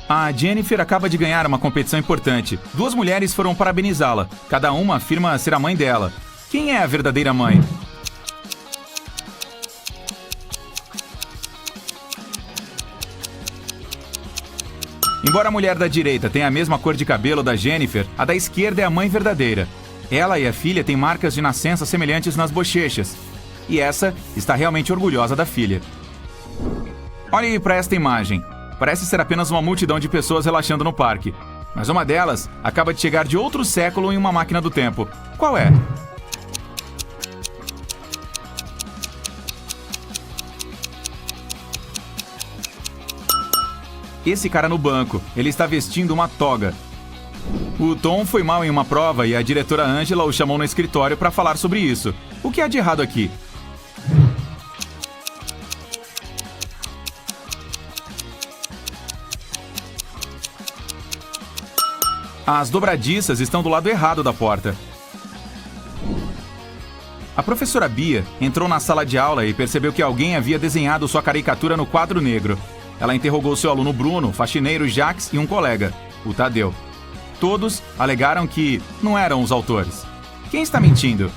A Jennifer acaba de ganhar uma competição importante. Duas mulheres foram parabenizá-la. Cada uma afirma ser a mãe dela. Quem é a verdadeira mãe? Embora a mulher da direita tenha a mesma cor de cabelo da Jennifer, a da esquerda é a mãe verdadeira. Ela e a filha têm marcas de nascença semelhantes nas bochechas. E essa está realmente orgulhosa da filha. Olhe para esta imagem. Parece ser apenas uma multidão de pessoas relaxando no parque. Mas uma delas acaba de chegar de outro século em uma máquina do tempo. Qual é? Esse cara no banco, ele está vestindo uma toga. O Tom foi mal em uma prova e a diretora Angela o chamou no escritório para falar sobre isso. O que há de errado aqui? As dobradiças estão do lado errado da porta. A professora Bia entrou na sala de aula e percebeu que alguém havia desenhado sua caricatura no quadro negro. Ela interrogou seu aluno Bruno, o faxineiro Jacques e um colega, o Tadeu. Todos alegaram que não eram os autores. Quem está mentindo?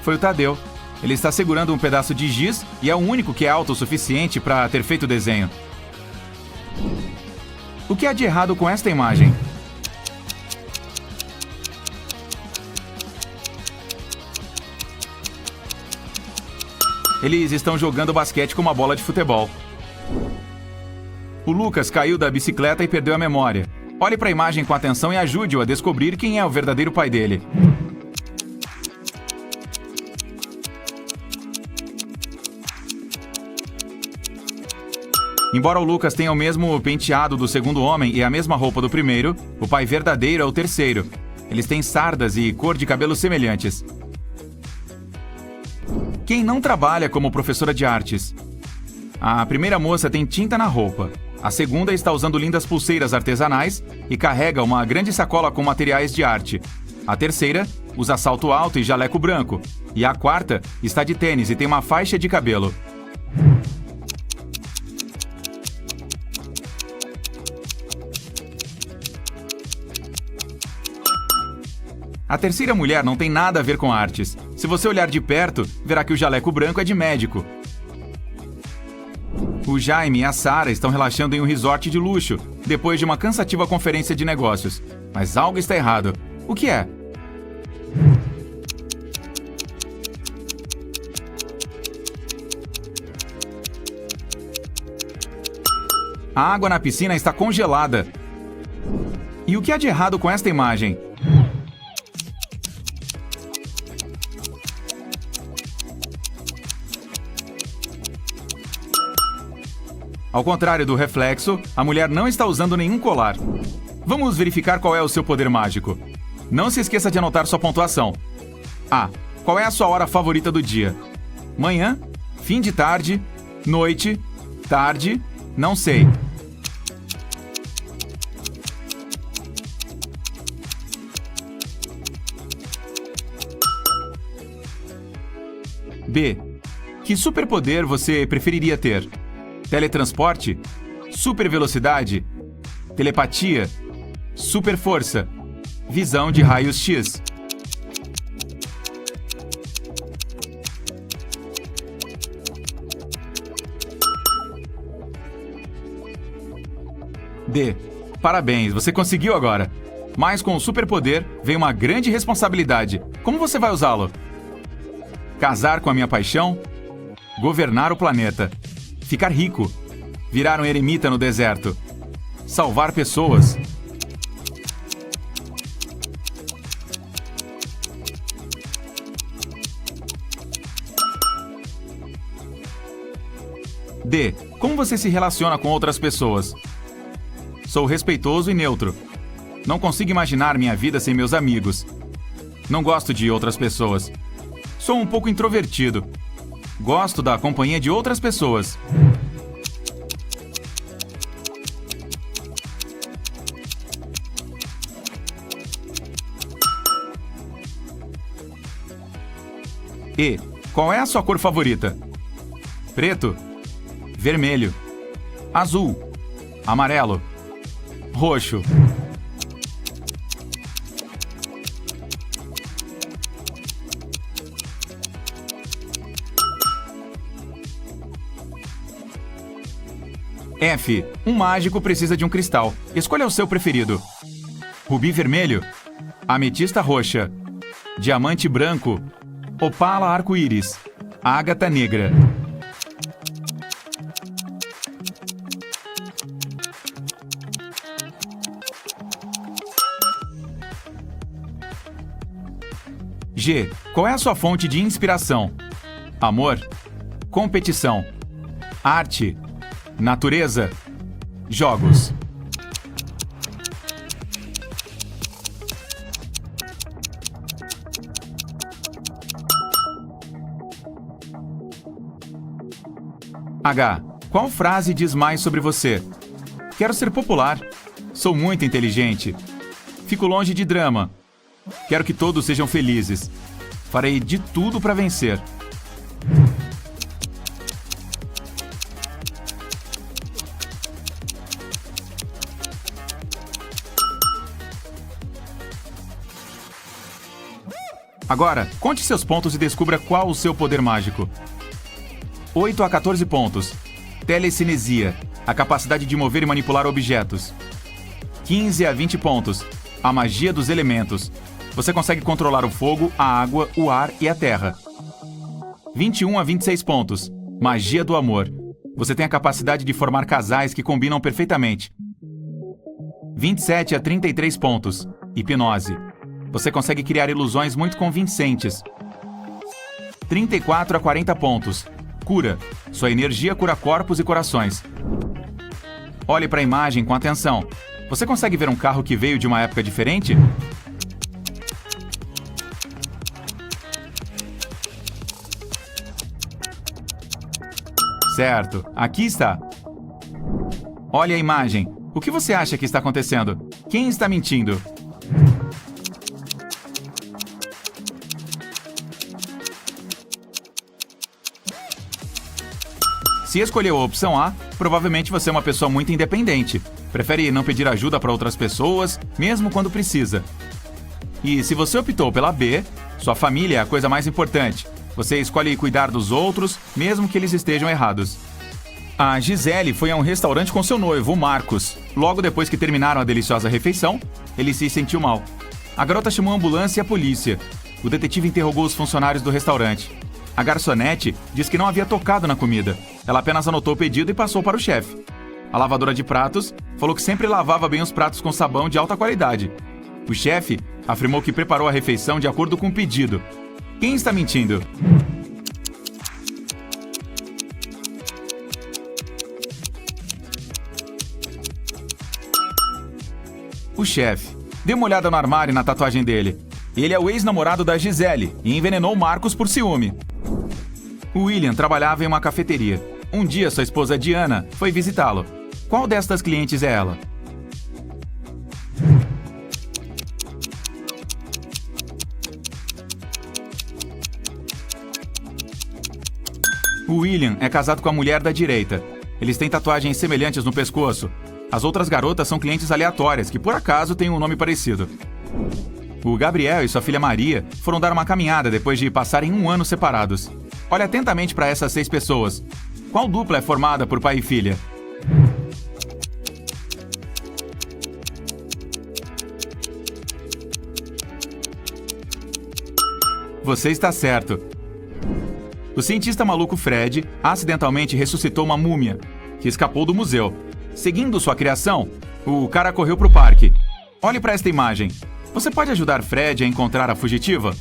Foi o Tadeu. Ele está segurando um pedaço de giz e é o único que é alto o suficiente para ter feito o desenho. O que há de errado com esta imagem? Eles estão jogando basquete com uma bola de futebol. O Lucas caiu da bicicleta e perdeu a memória. Olhe para a imagem com atenção e ajude-o a descobrir quem é o verdadeiro pai dele. Embora o Lucas tenha o mesmo penteado do segundo homem e a mesma roupa do primeiro, o pai verdadeiro é o terceiro. Eles têm sardas e cor de cabelo semelhantes. Quem não trabalha como professora de artes? A primeira moça tem tinta na roupa. A segunda está usando lindas pulseiras artesanais e carrega uma grande sacola com materiais de arte. A terceira usa salto alto e jaleco branco. E a quarta está de tênis e tem uma faixa de cabelo. A terceira mulher não tem nada a ver com artes. Se você olhar de perto, verá que o jaleco branco é de médico. O Jaime e a Sara estão relaxando em um resort de luxo, depois de uma cansativa conferência de negócios. Mas algo está errado. O que é? A água na piscina está congelada. E o que há de errado com esta imagem? Ao contrário do reflexo, a mulher não está usando nenhum colar. Vamos verificar qual é o seu poder mágico. Não se esqueça de anotar sua pontuação. A. Qual é a sua hora favorita do dia? Manhã? Fim de tarde? Noite? Tarde? Não sei. B. Que superpoder você preferiria ter? Teletransporte? Super velocidade? Telepatia? Super força? Visão de raios X? D. Parabéns, você conseguiu agora. Mas com o superpoder vem uma grande responsabilidade. Como você vai usá-lo? Casar com a minha paixão? Governar o planeta? Ficar rico? Virar um eremita no deserto? Salvar pessoas? D. Como você se relaciona com outras pessoas? Sou respeitoso e neutro. Não consigo imaginar minha vida sem meus amigos. Não gosto de outras pessoas. Sou um pouco introvertido. Gosto da companhia de outras pessoas. E. Qual é a sua cor favorita? Preto, vermelho, azul, amarelo, roxo. F. Um mágico precisa de um cristal. Escolha o seu preferido. Rubi vermelho, ametista roxa, diamante branco, opala arco-íris, ágata negra. G. Qual é a sua fonte de inspiração? Amor, competição, arte, natureza, jogos. H. Qual frase diz mais sobre você? Quero ser popular. Sou muito inteligente. Fico longe de drama. Quero que todos sejam felizes. Farei de tudo para vencer. Agora, conte seus pontos e descubra qual o seu poder mágico. 8 a 14 pontos. Telecinesia, a capacidade de mover e manipular objetos. 15 a 20 pontos. A magia dos elementos. Você consegue controlar o fogo, a água, o ar e a terra. 21 a 26 pontos. Magia do amor. Você tem a capacidade de formar casais que combinam perfeitamente. 27 a 33 pontos. Hipnose. Você consegue criar ilusões muito convincentes. 34 a 40 pontos. Cura. Sua energia cura corpos e corações. Olhe para a imagem com atenção. Você consegue ver um carro que veio de uma época diferente? Certo, aqui está. Olhe a imagem. O que você acha que está acontecendo? Quem está mentindo? Se escolheu a opção A, provavelmente você é uma pessoa muito independente. Prefere não pedir ajuda para outras pessoas, mesmo quando precisa. E se você optou pela B, sua família é a coisa mais importante. Você escolhe cuidar dos outros, mesmo que eles estejam errados. A Gisele foi a um restaurante com seu noivo, o Marcos. Logo depois que terminaram a deliciosa refeição, ele se sentiu mal. A garota chamou a ambulância e a polícia. O detetive interrogou os funcionários do restaurante. A garçonete diz que não havia tocado na comida. Ela apenas anotou o pedido e passou para o chefe. A lavadora de pratos falou que sempre lavava bem os pratos com sabão de alta qualidade. O chefe afirmou que preparou a refeição de acordo com o pedido. Quem está mentindo? O chefe. Dê uma olhada no armário e na tatuagem dele. Ele é o ex-namorado da Gisele e envenenou Marcos por ciúme. O William trabalhava em uma cafeteria. Um dia, sua esposa Diana foi visitá-lo. Qual destas clientes é ela? O William é casado com a mulher da direita. Eles têm tatuagens semelhantes no pescoço. As outras garotas são clientes aleatórias que, por acaso, têm um nome parecido. O Gabriel e sua filha Maria foram dar uma caminhada depois de passarem um ano separados. Olhe atentamente para essas 6 pessoas. Qual dupla é formada por pai e filha? Você está certo. O cientista maluco Fred acidentalmente ressuscitou uma múmia, que escapou do museu. Seguindo sua criação, o cara correu para o parque. Olhe para esta imagem. Você pode ajudar Fred a encontrar a fugitiva?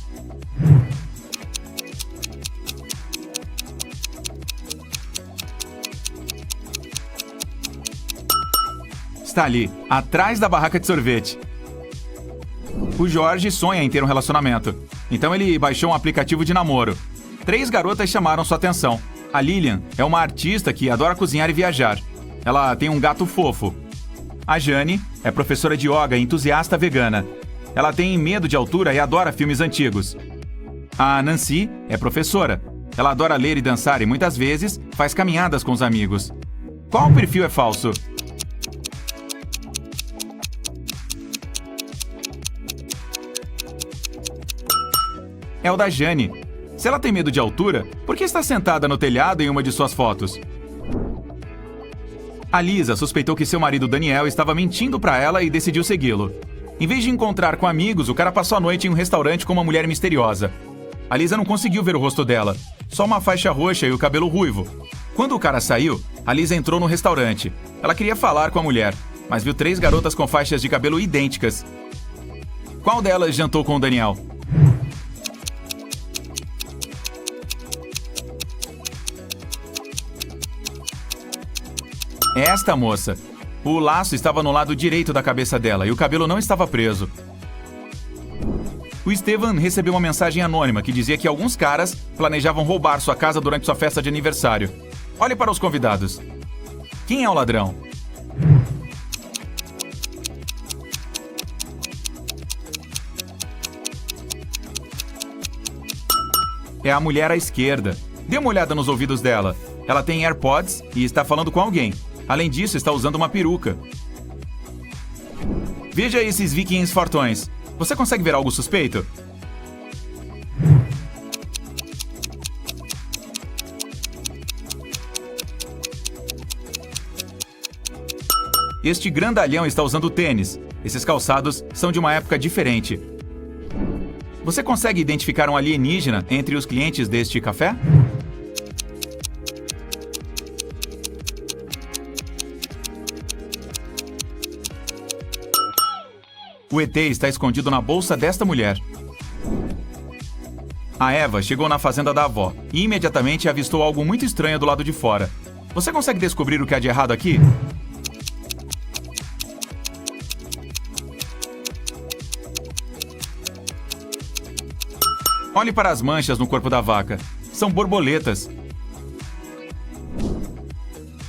Está ali, atrás da barraca de sorvete. O Jorge sonha em ter um relacionamento. Então ele baixou um aplicativo de namoro. 3 garotas chamaram sua atenção. A Lilian é uma artista que adora cozinhar e viajar. Ela tem um gato fofo. A Jane é professora de yoga e entusiasta vegana. Ela tem medo de altura e adora filmes antigos. A Nancy é professora. Ela adora ler e dançar e muitas vezes faz caminhadas com os amigos. Qual perfil é falso? É o da Jane. Se ela tem medo de altura, por que está sentada no telhado em uma de suas fotos? A Lisa suspeitou que seu marido Daniel estava mentindo para ela e decidiu segui-lo. Em vez de encontrar com amigos, o cara passou a noite em um restaurante com uma mulher misteriosa. A Lisa não conseguiu ver o rosto dela, só uma faixa roxa e o cabelo ruivo. Quando o cara saiu, a Lisa entrou no restaurante. Ela queria falar com a mulher, mas viu 3 garotas com faixas de cabelo idênticas. Qual delas jantou com o Daniel? É esta moça. O laço estava no lado direito da cabeça dela e o cabelo não estava preso. O Estevan recebeu uma mensagem anônima que dizia que alguns caras planejavam roubar sua casa durante sua festa de aniversário. Olhe para os convidados. Quem é o ladrão? É a mulher à esquerda. Dê uma olhada nos ouvidos dela. Ela tem AirPods e está falando com alguém. Além disso, está usando uma peruca. Veja esses vikings fortões. Você consegue ver algo suspeito? Este grandalhão está usando tênis. Esses calçados são de uma época diferente. Você consegue identificar um alienígena entre os clientes deste café? O ET está escondido na bolsa desta mulher. A Eva chegou na fazenda da avó e imediatamente avistou algo muito estranho do lado de fora. Você consegue descobrir o que há de errado aqui? Olhe para as manchas no corpo da vaca. São borboletas.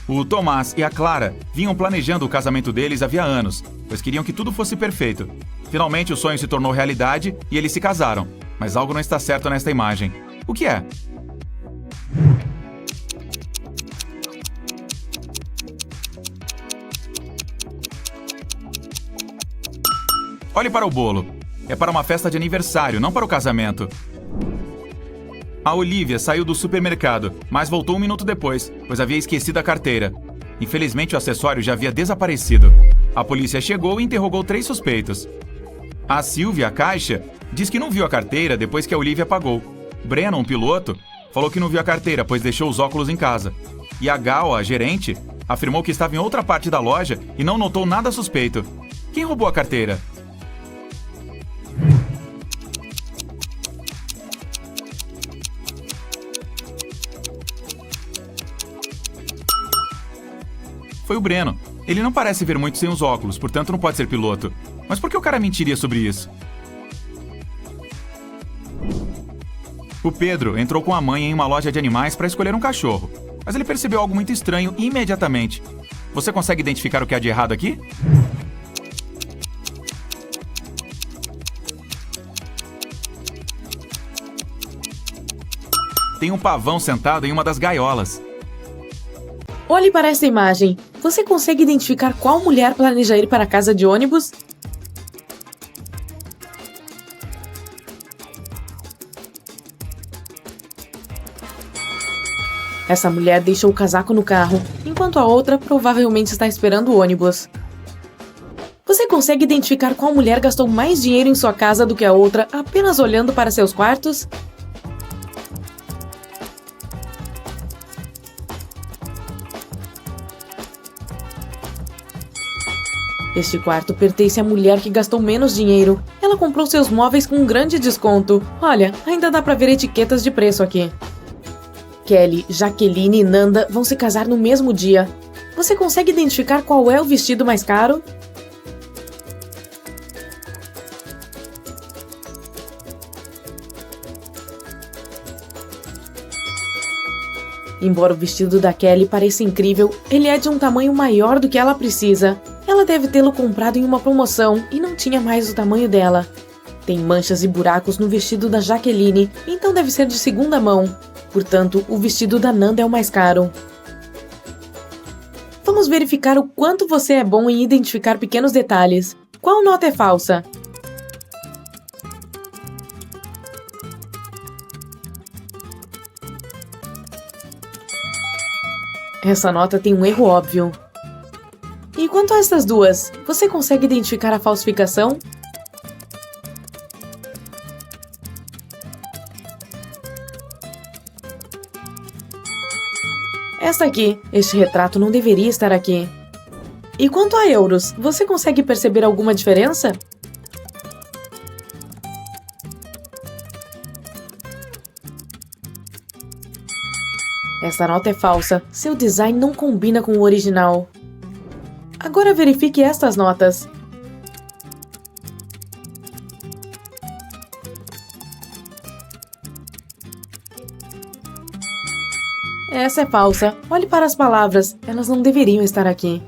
O Tomás e a Clara vinham planejando o casamento deles havia anos, pois queriam que tudo fosse perfeito. Finalmente o sonho se tornou realidade e eles se casaram. Mas algo não está certo nesta imagem. O que é? Olhe para o bolo. É para uma festa de aniversário, não para o casamento. A Olivia saiu do supermercado, mas voltou 1 minuto depois, pois havia esquecido a carteira. Infelizmente, o acessório já havia desaparecido. A polícia chegou e interrogou 3 suspeitos. A Silvia, a caixa, diz que não viu a carteira depois que a Olivia pagou. Brennan, um piloto, falou que não viu a carteira, pois deixou os óculos em casa. E a Gal, a gerente, afirmou que estava em outra parte da loja e não notou nada suspeito. Quem roubou a carteira? Foi o Breno. Ele não parece ver muito sem os óculos, portanto não pode ser piloto. Mas por que o cara mentiria sobre isso? O Pedro entrou com a mãe em uma loja de animais para escolher um cachorro, mas ele percebeu algo muito estranho imediatamente. Você consegue identificar o que há de errado aqui? Tem um pavão sentado em uma das gaiolas. Olhe para esta imagem. Você consegue identificar qual mulher planeja ir para a casa de ônibus? Essa mulher deixou o casaco no carro, enquanto a outra provavelmente está esperando o ônibus. Você consegue identificar qual mulher gastou mais dinheiro em sua casa do que a outra apenas olhando para seus quartos? Este quarto pertence à mulher que gastou menos dinheiro. Ela comprou seus móveis com um grande desconto. Olha, ainda dá pra ver etiquetas de preço aqui. Kelly, Jaqueline e Nanda vão se casar no mesmo dia. Você consegue identificar qual é o vestido mais caro? Embora o vestido da Kelly pareça incrível, ele é de um tamanho maior do que ela precisa. Ela deve tê-lo comprado em uma promoção e não tinha mais o tamanho dela. Tem manchas e buracos no vestido da Jaqueline, então deve ser de segunda mão. Portanto, o vestido da Nanda é o mais caro. Vamos verificar o quanto você é bom em identificar pequenos detalhes. Qual nota é falsa? Essa nota tem um erro óbvio. E quanto a essas duas, você consegue identificar a falsificação? Essa aqui, este retrato não deveria estar aqui. E quanto a euros, você consegue perceber alguma diferença? Essa nota é falsa, seu design não combina com o original. Agora verifique estas notas. Essa é falsa. Olhe para as palavras, elas não deveriam estar aqui.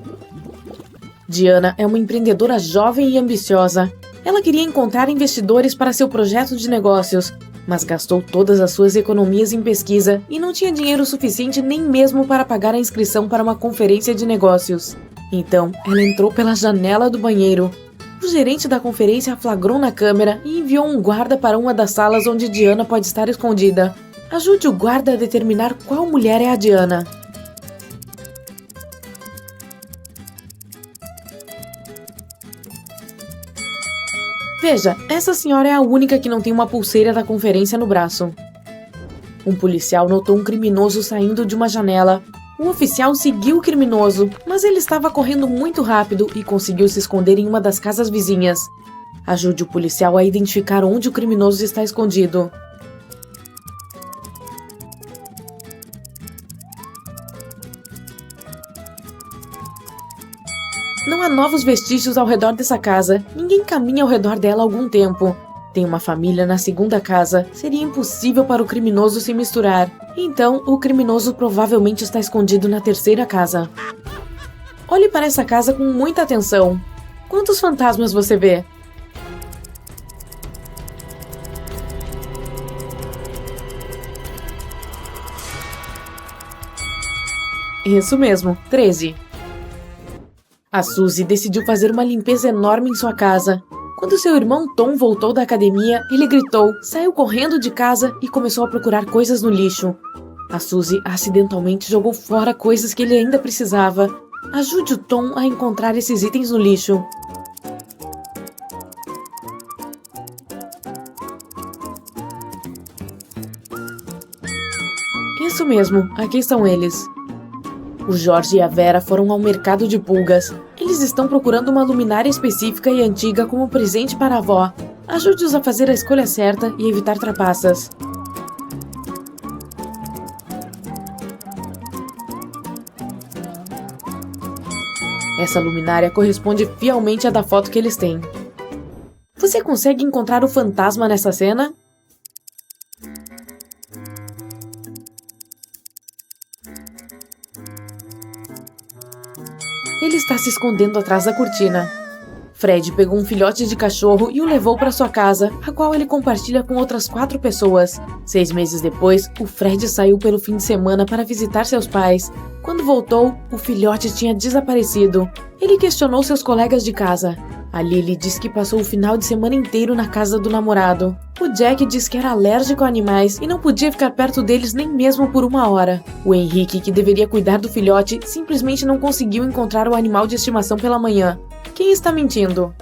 Diana é uma empreendedora jovem e ambiciosa. Ela queria encontrar investidores para seu projeto de negócios, mas gastou todas as suas economias em pesquisa e não tinha dinheiro suficiente nem mesmo para pagar a inscrição para uma conferência de negócios. Então, ela entrou pela janela do banheiro. O gerente da conferência a flagrou na câmera e enviou um guarda para uma das salas onde Diana pode estar escondida. Ajude o guarda a determinar qual mulher é a Diana. Veja, essa senhora é a única que não tem uma pulseira da conferência no braço. Um policial notou um criminoso saindo de uma janela. O oficial seguiu o criminoso, mas ele estava correndo muito rápido e conseguiu se esconder em uma das casas vizinhas. Ajude o policial a identificar onde o criminoso está escondido. Não há novos vestígios ao redor dessa casa. Ninguém caminha ao redor dela há algum tempo. Tem uma família na segunda casa. Seria impossível para o criminoso se misturar. Então, o criminoso provavelmente está escondido na terceira casa. Olhe para essa casa com muita atenção. Quantos fantasmas você vê? Isso mesmo, 13. A Suzy decidiu fazer uma limpeza enorme em sua casa. Quando seu irmão Tom voltou da academia, ele gritou, saiu correndo de casa e começou a procurar coisas no lixo. A Suzy acidentalmente jogou fora coisas que ele ainda precisava. Ajude o Tom a encontrar esses itens no lixo. Isso mesmo, aqui estão eles. O Jorge e a Vera foram ao mercado de pulgas. Eles estão procurando uma luminária específica e antiga como presente para a avó. Ajude-os a fazer a escolha certa e evitar trapaças. Essa luminária corresponde fielmente à da foto que eles têm. Você consegue encontrar o fantasma nessa cena? Ele está se escondendo atrás da cortina. Fred pegou um filhote de cachorro e o levou para sua casa, a qual ele compartilha com outras 4 pessoas. 6 meses depois, o Fred saiu pelo fim de semana para visitar seus pais. Quando voltou, o filhote tinha desaparecido. Ele questionou seus colegas de casa. A Lily disse que passou o final de semana inteiro na casa do namorado. O Jack disse que era alérgico a animais e não podia ficar perto deles nem mesmo por 1 hora. O Henrique, que deveria cuidar do filhote, simplesmente não conseguiu encontrar o animal de estimação pela manhã. Quem está mentindo?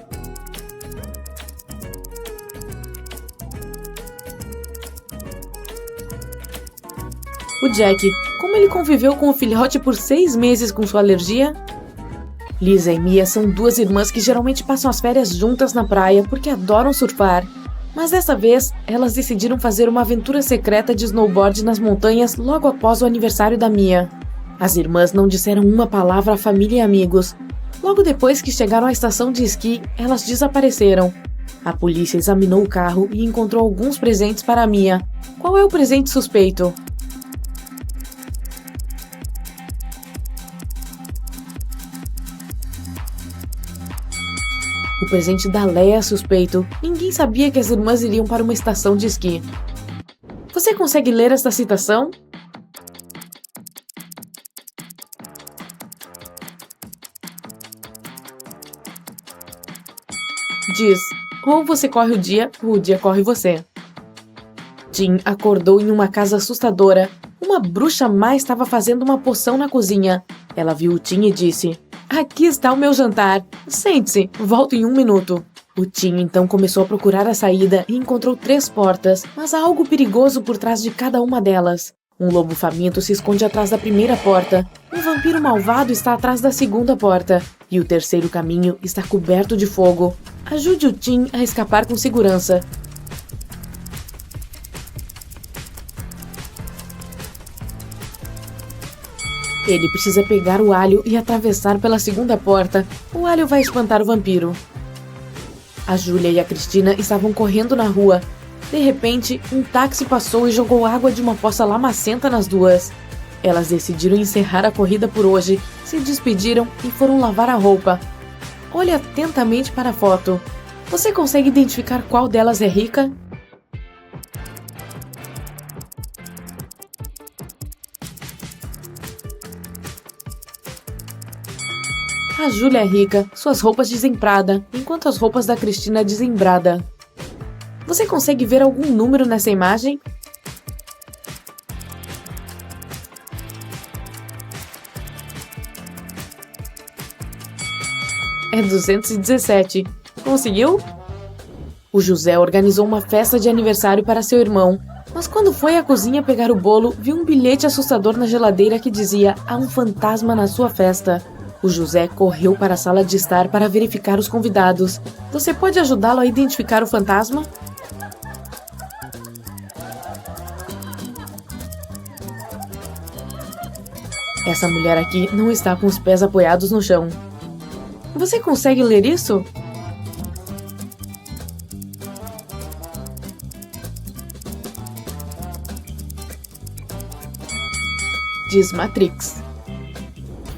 O Jack. Como ele conviveu com o filhote por 6 meses com sua alergia? Lisa e Mia são 2 irmãs que geralmente passam as férias juntas na praia porque adoram surfar. Mas dessa vez, elas decidiram fazer uma aventura secreta de snowboard nas montanhas logo após o aniversário da Mia. As irmãs não disseram uma palavra à família e amigos. Logo depois que chegaram à estação de esqui, elas desapareceram. A polícia examinou o carro e encontrou alguns presentes para a Mia. Qual é o presente suspeito? O presente da Leia é suspeito. Ninguém sabia que as irmãs iriam para uma estação de esqui. Você Você consegue ler esta citação? Diz: ou você corre ou o dia corre você. Jim acordou em uma casa assustadora. Uma bruxa má estava fazendo uma poção na cozinha. Ela viu o Tim e disse: aqui está o meu jantar. Sente-se, volto em 1 minuto. O Tim então começou a procurar a saída e encontrou 3 portas, mas há algo perigoso por trás de cada uma delas. Um lobo faminto se esconde atrás da primeira porta. Um vampiro malvado está atrás da segunda porta. E o terceiro caminho está coberto de fogo. Ajude o Tim a escapar com segurança. Ele precisa pegar o alho e atravessar pela segunda porta. O alho vai espantar o vampiro. A Júlia e a Cristina estavam correndo na rua. De repente, um táxi passou e jogou água de uma poça lamacenta nas duas. Elas decidiram encerrar a corrida por hoje, se despediram e foram lavar a roupa. Olhe atentamente para a foto. Você consegue identificar qual delas é rica? A Júlia é rica, suas roupas dizem Prada, enquanto as roupas da Cristina dizem Brada. Você consegue ver algum número nessa imagem? É 217. Conseguiu? O José organizou uma festa de aniversário para seu irmão, mas quando foi à cozinha pegar o bolo, viu um bilhete assustador na geladeira que dizia: há um fantasma na sua festa. O José correu para a sala de estar para verificar os convidados. Você pode ajudá-lo a identificar o fantasma? Essa mulher aqui não está com os pés apoiados no chão. Você consegue ler isso? Diz Matrix.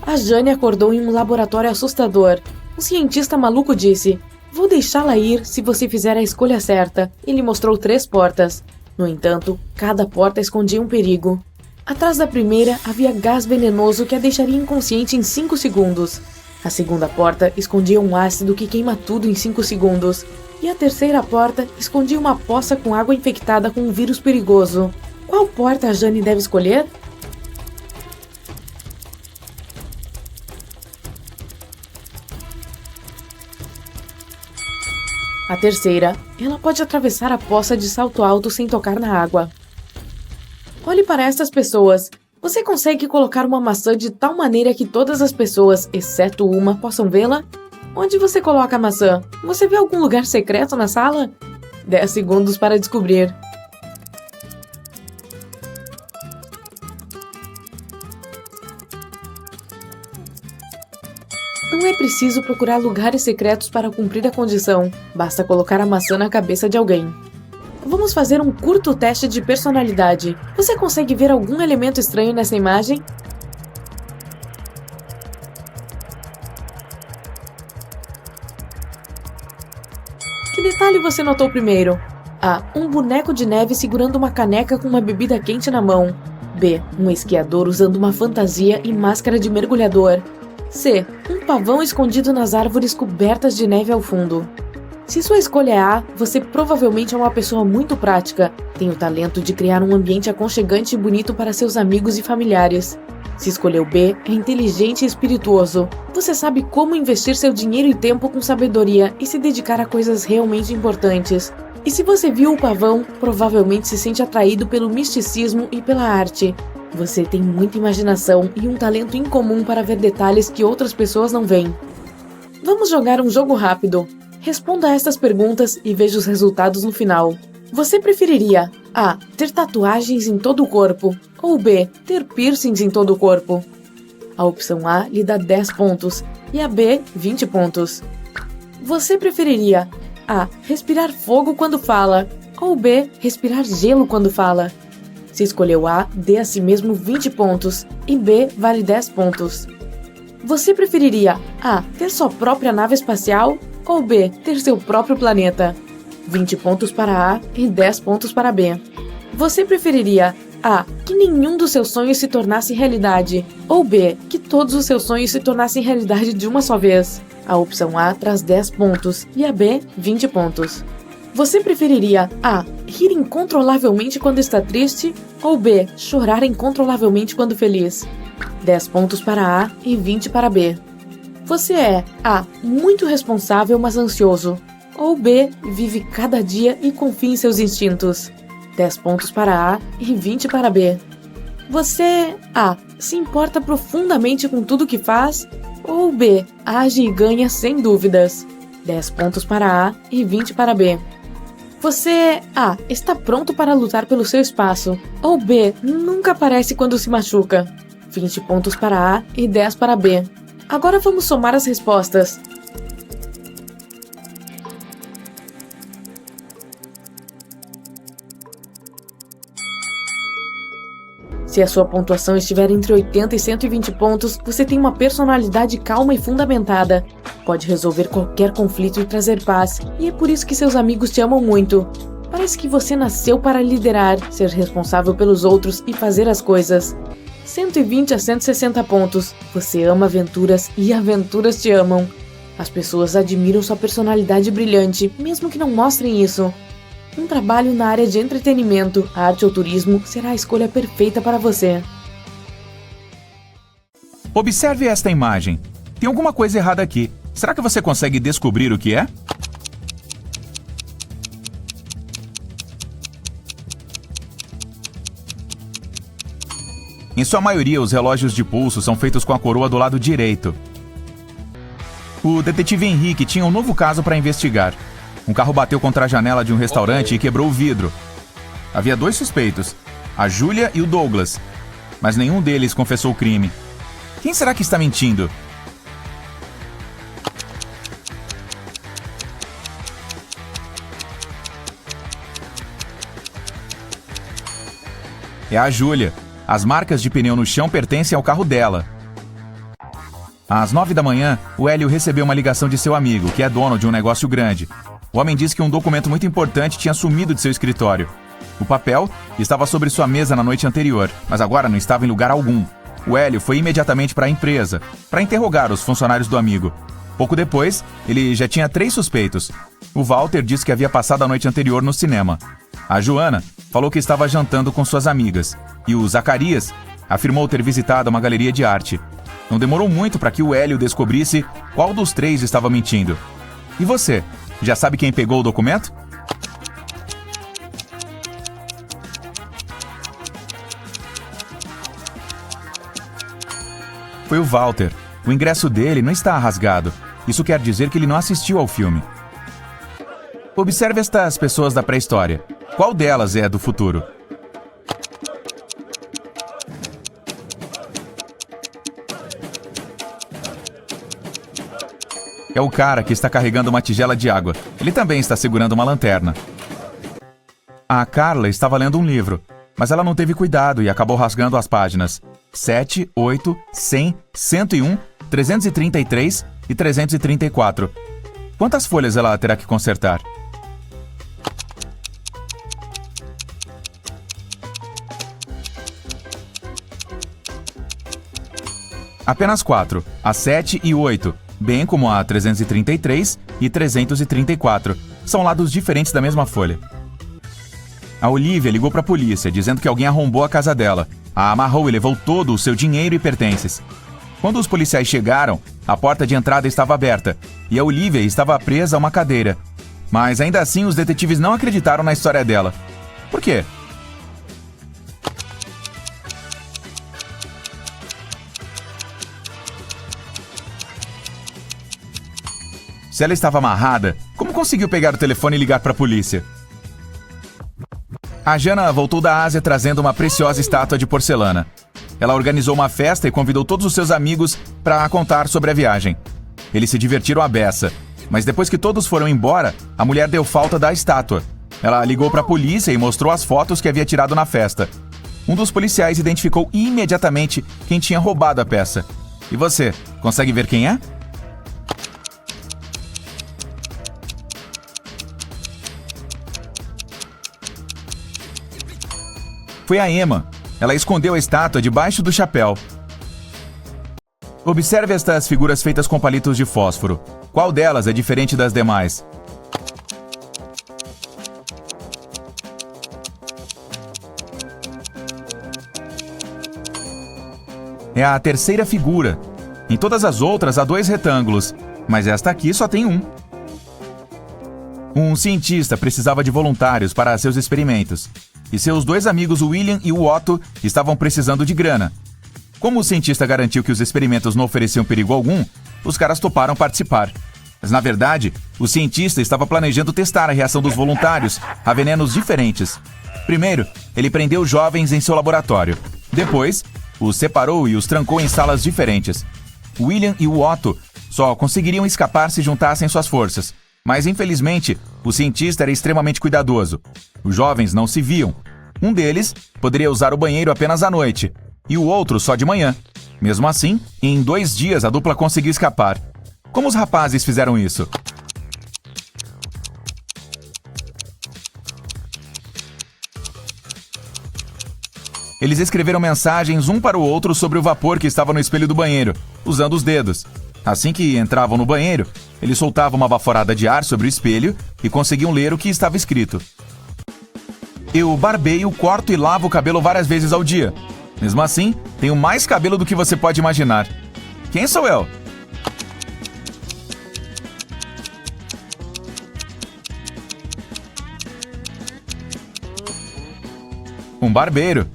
A Jane acordou em um laboratório assustador. Um cientista maluco disse: vou deixá-la ir se você fizer a escolha certa. Ele mostrou 3 portas. No entanto, cada porta escondia um perigo. Atrás da primeira havia gás venenoso que a deixaria inconsciente em 5 segundos. A segunda porta escondia um ácido que queima tudo em 5 segundos. E a terceira porta escondia uma poça com água infectada com um vírus perigoso. Qual porta a Jane deve escolher? A terceira, ela pode atravessar a poça de salto alto sem tocar na água. Olhe para estas pessoas. Você consegue colocar uma maçã de tal maneira que todas as pessoas, exceto uma, possam vê-la? Onde você coloca a maçã? Você vê algum lugar secreto na sala? 10 segundos para descobrir. Não é preciso procurar lugares secretos para cumprir a condição. Basta colocar a maçã na cabeça de alguém. Vamos fazer um curto teste de personalidade. Você consegue ver algum elemento estranho nessa imagem? Que detalhe você notou primeiro? A. Um boneco de neve segurando uma caneca com uma bebida quente na mão. B. Um esquiador usando uma fantasia e máscara de mergulhador. C. Um pavão escondido nas árvores cobertas de neve ao fundo. Se sua escolha é A, você provavelmente é uma pessoa muito prática. Tem o talento de criar um ambiente aconchegante e bonito para seus amigos e familiares. Se escolheu B, é inteligente e espirituoso. Você sabe como investir seu dinheiro e tempo com sabedoria e se dedicar a coisas realmente importantes. E se você viu o pavão, provavelmente se sente atraído pelo misticismo e pela arte. Você tem muita imaginação e um talento incomum para ver detalhes que outras pessoas não veem. Vamos jogar um jogo rápido. Responda a estas perguntas e veja os resultados no final. Você preferiria A. Ter tatuagens em todo o corpo ou B. Ter piercings em todo o corpo? A opção A lhe dá 10 pontos e a B, 20 pontos. Você preferiria A. Respirar fogo quando fala ou B. Respirar gelo quando fala? Se escolheu A, dê a si mesmo 20 pontos e B vale 10 pontos. Você preferiria A. Ter sua própria nave espacial ou B. Ter seu próprio planeta? 20 pontos para A e 10 pontos para B. Você preferiria A. Que nenhum dos seus sonhos se tornasse realidade, ou B. Que todos os seus sonhos se tornassem realidade de uma só vez? A opção A traz 10 pontos e a B, 20 pontos. Você preferiria A. Rir incontrolavelmente quando está triste, ou B. Chorar incontrolavelmente quando feliz? 10 pontos para A e 20 para B. Você é A. Muito responsável, mas ansioso, ou B. Vive cada dia e confia em seus instintos? 10 pontos para A e 20 para B. Você A. Se importa profundamente com tudo que faz, ou B. Age e ganha sem dúvidas? 10 pontos para A e 20 para B. Você A. Está pronto para lutar pelo seu espaço, ou B. Nunca aparece quando se machuca? 20 pontos para A e 10 para B. Agora vamos somar as respostas. Se a sua pontuação estiver entre 80 e 120 pontos, você tem uma personalidade calma e fundamentada. Pode resolver qualquer conflito e trazer paz, e é por isso que seus amigos te amam muito. Parece que você nasceu para liderar, ser responsável pelos outros e fazer as coisas. 120 a 160 pontos. Você ama aventuras e aventuras te amam. As pessoas admiram sua personalidade brilhante, mesmo que não mostrem isso. Um trabalho na área de entretenimento, arte ou turismo será a escolha perfeita para você. Observe esta imagem. Tem alguma coisa errada aqui. Será que você consegue descobrir o que é? Em sua maioria, os relógios de pulso são feitos com a coroa do lado direito. O detetive Henrique tinha um novo caso para investigar. Um carro bateu contra a janela de um restaurante e quebrou o vidro. Havia 2 suspeitos, a Júlia e o Douglas, mas nenhum deles confessou o crime. Quem será que está mentindo? É a Júlia. As marcas de pneu no chão pertencem ao carro dela. Às 9 da manhã, o Hélio recebeu uma ligação de seu amigo, que é dono de um negócio grande. O homem disse que um documento muito importante tinha sumido de seu escritório. O papel estava sobre sua mesa na noite anterior, mas agora não estava em lugar algum. O Hélio foi imediatamente para a empresa, para interrogar os funcionários do amigo. Pouco depois, ele já tinha 3 suspeitos. O Walter disse que havia passado a noite anterior no cinema. A Joana falou que estava jantando com suas amigas. E o Zacarias afirmou ter visitado uma galeria de arte. Não demorou muito para que o Hélio descobrisse qual dos 3 estava mentindo. E você? Já sabe quem pegou o documento? Foi o Walter. O ingresso dele não está rasgado. Isso quer dizer que ele não assistiu ao filme. Observe estas pessoas da pré-história. Qual delas é do futuro? É o cara que está carregando uma tigela de água. Ele também está segurando uma lanterna. A Carla estava lendo um livro, mas ela não teve cuidado e acabou rasgando as páginas 7, 8, 100, 101, 333 e 334. Quantas folhas ela terá que consertar? Apenas 4, a 7 e 8. Bem como a 333 e 334. São lados diferentes da mesma folha. A Olivia ligou para a polícia, dizendo que alguém arrombou a casa dela. A amarrou e levou todo o seu dinheiro e pertences. Quando os policiais chegaram, a porta de entrada estava aberta e a Olivia estava presa a uma cadeira. Mas ainda assim, os detetives não acreditaram na história dela. Por quê? Se ela estava amarrada, como conseguiu pegar o telefone e ligar para a polícia? A Jana voltou da Ásia trazendo uma preciosa estátua de porcelana. Ela organizou uma festa e convidou todos os seus amigos para contar sobre a viagem. Eles se divertiram à beça, mas depois que todos foram embora, a mulher deu falta da estátua. Ela ligou para a polícia e mostrou as fotos que havia tirado na festa. Um dos policiais identificou imediatamente quem tinha roubado a peça. E você, consegue ver quem é? Foi a Emma. Ela escondeu a estátua debaixo do chapéu. Observe estas figuras feitas com palitos de fósforo. Qual delas é diferente das demais? É a terceira figura. Em todas as outras há 2 retângulos, mas esta aqui só tem um. Um cientista precisava de voluntários para seus experimentos, e seus 2 amigos, o William e o Otto, estavam precisando de grana. Como o cientista garantiu que os experimentos não ofereciam perigo algum, os caras toparam participar. Mas, na verdade, o cientista estava planejando testar a reação dos voluntários a venenos diferentes. Primeiro, ele prendeu os jovens em seu laboratório. Depois, os separou e os trancou em salas diferentes. William e o Otto só conseguiriam escapar se juntassem suas forças. Mas, infelizmente, o cientista era extremamente cuidadoso. Os jovens não se viam. Um deles poderia usar o banheiro apenas à noite, e o outro só de manhã. Mesmo assim, em 2 dias a dupla conseguiu escapar. Como os rapazes fizeram isso? Eles escreveram mensagens um para o outro sobre o vapor que estava no espelho do banheiro, usando os dedos. Assim que entravam no banheiro, eles soltavam uma baforada de ar sobre o espelho e conseguiam ler o que estava escrito. Eu barbeio, corto e lavo o cabelo várias vezes ao dia. Mesmo assim, tenho mais cabelo do que você pode imaginar. Quem sou eu? Um barbeiro.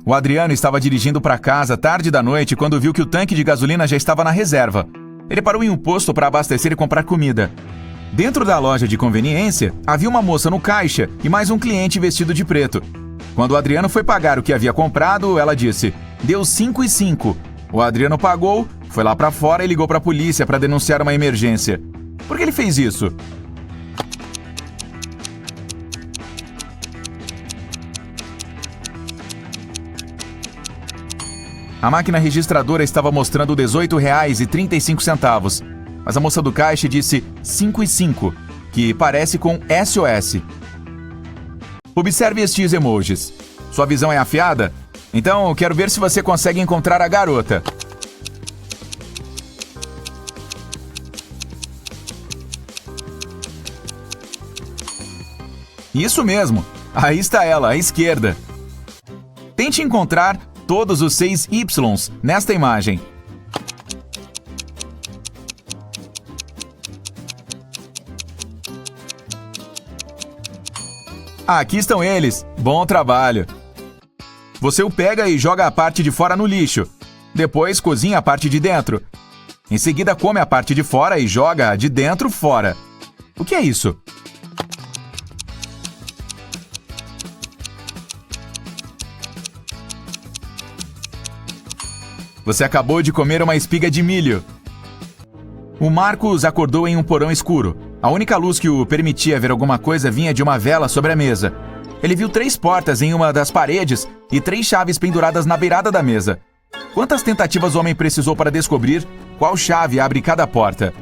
O Adriano estava dirigindo para casa tarde da noite quando viu que o tanque de gasolina já estava na reserva. Ele parou em um posto para abastecer e comprar comida. Dentro da loja de conveniência, havia uma moça no caixa e mais um cliente vestido de preto. Quando o Adriano foi pagar o que havia comprado, ela disse: "Deu 5,5. O Adriano pagou, foi lá para fora e ligou para a polícia para denunciar uma emergência. Por que ele fez isso? A máquina registradora estava mostrando R$ 18,35, mas a moça do caixa disse 5,5, que parece com SOS. Observe estes emojis. Sua visão é afiada? Então, quero ver se você consegue encontrar a garota. Isso mesmo, aí está ela, à esquerda. Tente encontrar todos os 6 Ys nesta imagem. Aqui estão eles. Bom trabalho. Você o pega e joga a parte de fora no lixo. Depois cozinha a parte de dentro. Em seguida come a parte de fora e joga a de dentro fora. O que é isso? Você acabou de comer uma espiga de milho. O Marcos acordou em um porão escuro. A única luz que o permitia ver alguma coisa vinha de uma vela sobre a mesa. Ele viu 3 portas em uma das paredes e 3 chaves penduradas na beirada da mesa. Quantas tentativas o homem precisou para descobrir qual chave abre cada porta?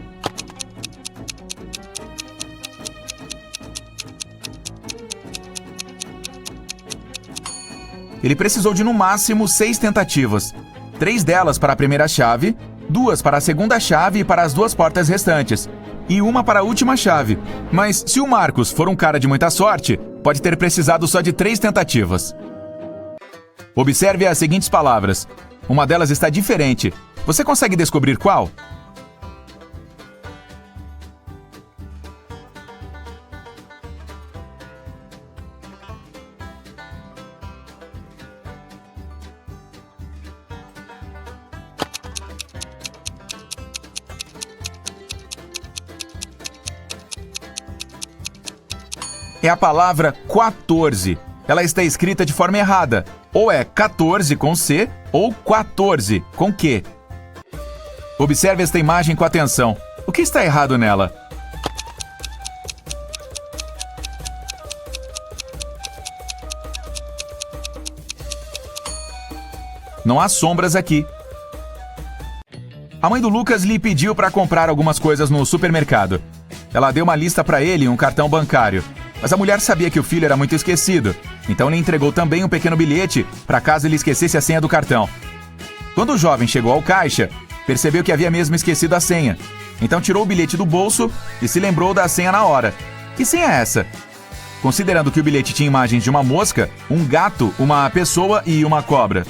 Ele precisou de no máximo 6 tentativas. 3 delas para a primeira chave, 2 para a segunda chave e para as 2 portas restantes, e 1 para a última chave. Mas se o Marcos for um cara de muita sorte, pode ter precisado só de 3 tentativas. Observe as seguintes palavras. Uma delas está diferente. Você consegue descobrir qual? É a palavra 14. Ela está escrita de forma errada. Ou é 14 com C ou 14 com Q. Observe esta imagem com atenção. O que está errado nela? Não há sombras aqui. A mãe do Lucas lhe pediu para comprar algumas coisas no supermercado. Ela deu uma lista para ele e um cartão bancário. Mas a mulher sabia que o filho era muito esquecido. Então lhe entregou também um pequeno bilhete para caso ele esquecesse a senha do cartão. Quando o jovem chegou ao caixa, percebeu que havia mesmo esquecido a senha. Então tirou o bilhete do bolso e se lembrou da senha na hora. Que senha é essa? Considerando que o bilhete tinha imagens de uma mosca, um gato, uma pessoa e uma cobra.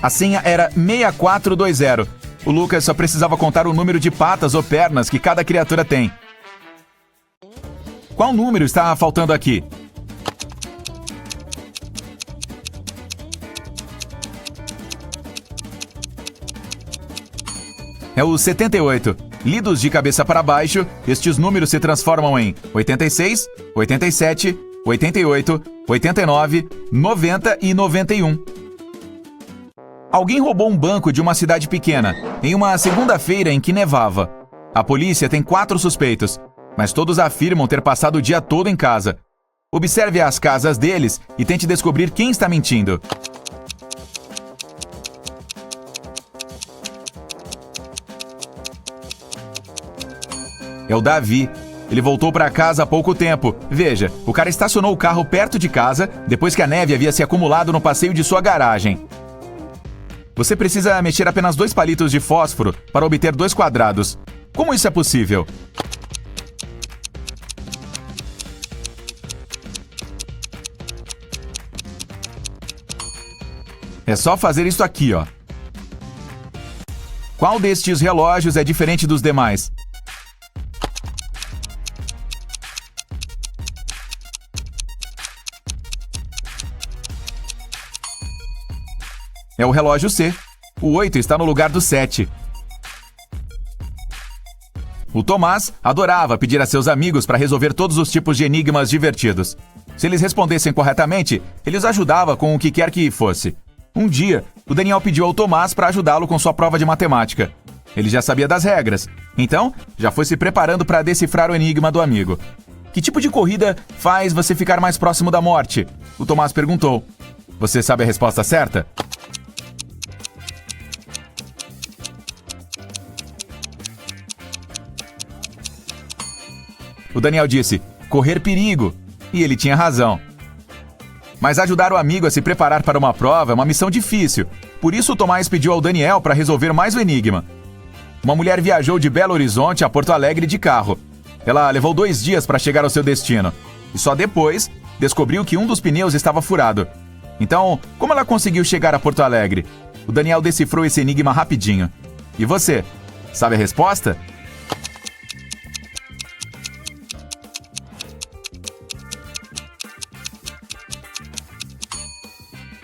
A senha era 6420. O Lucas só precisava contar o número de patas ou pernas que cada criatura tem. Qual número está faltando aqui? É o 78. Lidos de cabeça para baixo, estes números se transformam em 86, 87, 88, 89, 90 e 91. Alguém roubou um banco de uma cidade pequena, em uma segunda-feira em que nevava. A polícia tem 4 suspeitos, mas todos afirmam ter passado o dia todo em casa. Observe as casas deles e tente descobrir quem está mentindo. É o Davi. Ele voltou para casa há pouco tempo. Veja, o cara estacionou o carro perto de casa depois que a neve havia se acumulado no passeio de sua garagem. Você precisa mexer apenas 2 palitos de fósforo para obter 2 quadrados. Como isso é possível? É só fazer isso aqui, ó. Qual destes relógios é diferente dos demais? É o relógio C. O 8 está no lugar do 7. O Tomás adorava pedir a seus amigos para resolver todos os tipos de enigmas divertidos. Se eles respondessem corretamente, ele os ajudava com o que quer que fosse. Um dia, o Daniel pediu ao Tomás para ajudá-lo com sua prova de matemática. Ele já sabia das regras, então já foi se preparando para decifrar o enigma do amigo. Que tipo de corrida faz você ficar mais próximo da morte? O Tomás perguntou. Você sabe a resposta certa? O Daniel disse, correr perigo. E ele tinha razão. Mas ajudar o amigo a se preparar para uma prova é uma missão difícil. Por isso o Tomás pediu ao Daniel para resolver mais o enigma. Uma mulher viajou de Belo Horizonte a Porto Alegre de carro. Ela levou 2 dias para chegar ao seu destino. E só depois descobriu que um dos pneus estava furado. Então, como ela conseguiu chegar a Porto Alegre? O Daniel decifrou esse enigma rapidinho. E você? Sabe a resposta?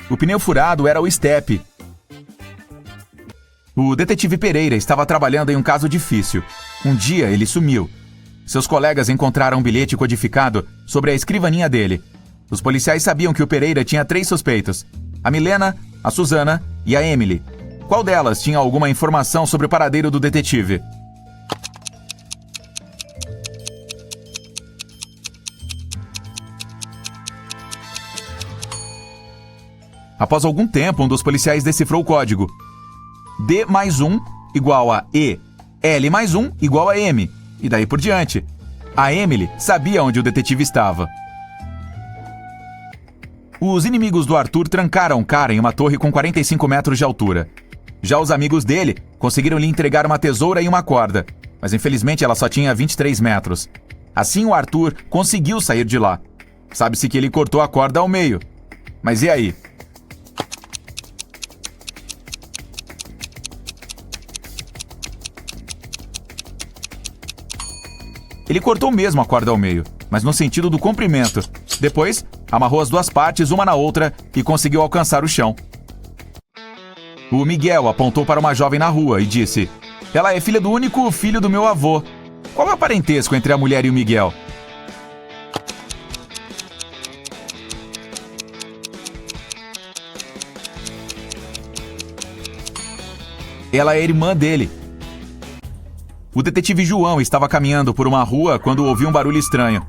O pneu furado era o estepe. O detetive Pereira estava trabalhando em um caso difícil. Um dia ele sumiu. Seus colegas encontraram um bilhete codificado sobre a escrivaninha dele. Os policiais sabiam que o Pereira tinha 3 suspeitos: a Milena, a Suzana e a Emily. Qual delas tinha alguma informação sobre o paradeiro do detetive? Após algum tempo, um dos policiais decifrou o código. D mais 1 igual a E. L mais 1 igual a M. E daí por diante. A Emily sabia onde o detetive estava. Os inimigos do Arthur trancaram Karen em uma torre com 45 metros de altura. Já os amigos dele conseguiram lhe entregar uma tesoura e uma corda, mas infelizmente ela só tinha 23 metros. Assim o Arthur conseguiu sair de lá. Sabe-se que ele cortou a corda ao meio. Mas e aí? Ele cortou mesmo a corda ao meio, mas no sentido do comprimento. Depois, amarrou as 2 partes uma na outra e conseguiu alcançar o chão. O Miguel apontou para uma jovem na rua e disse: ela é filha do único filho do meu avô. Qual é o parentesco entre a mulher e o Miguel? Ela é irmã dele. O detetive João estava caminhando por uma rua quando ouviu um barulho estranho.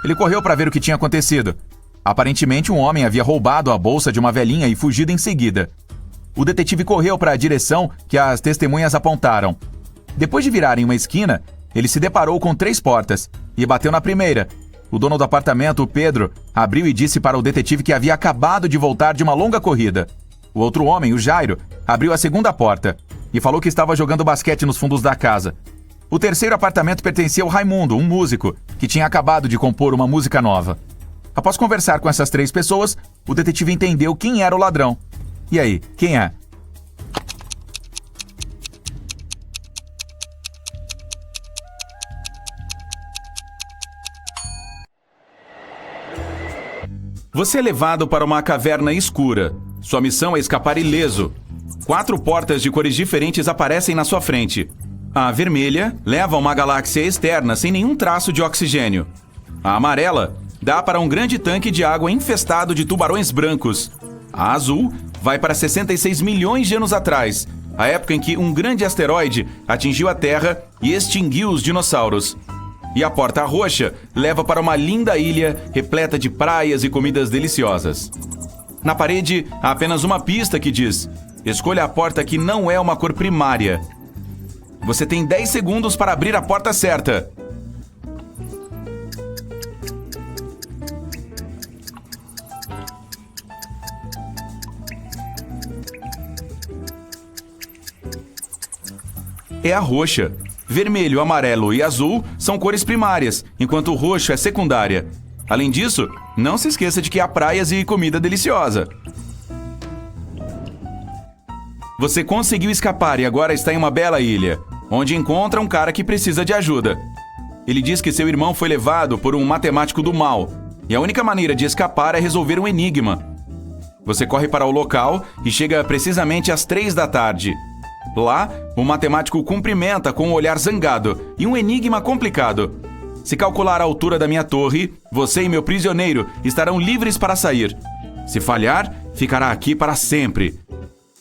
Ele correu para ver o que tinha acontecido. Aparentemente, um homem havia roubado a bolsa de uma velhinha e fugido em seguida. O detetive correu para a direção que as testemunhas apontaram. Depois de virar em uma esquina, ele se deparou com 3 portas e bateu na primeira. O dono do apartamento, o Pedro, abriu e disse para o detetive que havia acabado de voltar de uma longa corrida. O outro homem, o Jairo, abriu a segunda porta e falou que estava jogando basquete nos fundos da casa. O terceiro apartamento pertencia ao Raimundo, um músico, que tinha acabado de compor uma música nova. Após conversar com essas 3 pessoas, o detetive entendeu quem era o ladrão. E aí, quem é? Você é levado para uma caverna escura. Sua missão é escapar ileso. 4 portas de cores diferentes aparecem na sua frente. A vermelha leva a uma galáxia externa sem nenhum traço de oxigênio. A amarela dá para um grande tanque de água infestado de tubarões brancos. A azul vai para 66 milhões de anos atrás, a época em que um grande asteroide atingiu a Terra e extinguiu os dinossauros. E a porta roxa leva para uma linda ilha repleta de praias e comidas deliciosas. Na parede, há apenas uma pista que diz: escolha a porta que não é uma cor primária. Você tem 10 segundos para abrir a porta certa. É a roxa. Vermelho, amarelo e azul são cores primárias, enquanto o roxo é secundária. Além disso, não se esqueça de que há praias e comida deliciosa. Você conseguiu escapar e agora está em uma bela ilha, onde encontra um cara que precisa de ajuda. Ele diz que seu irmão foi levado por um matemático do mal, e a única maneira de escapar é resolver um enigma. Você corre para o local e chega precisamente às 3 da tarde. Lá, o matemático cumprimenta com um olhar zangado e um enigma complicado. Se calcular a altura da minha torre, você e meu prisioneiro estarão livres para sair. Se falhar, ficará aqui para sempre.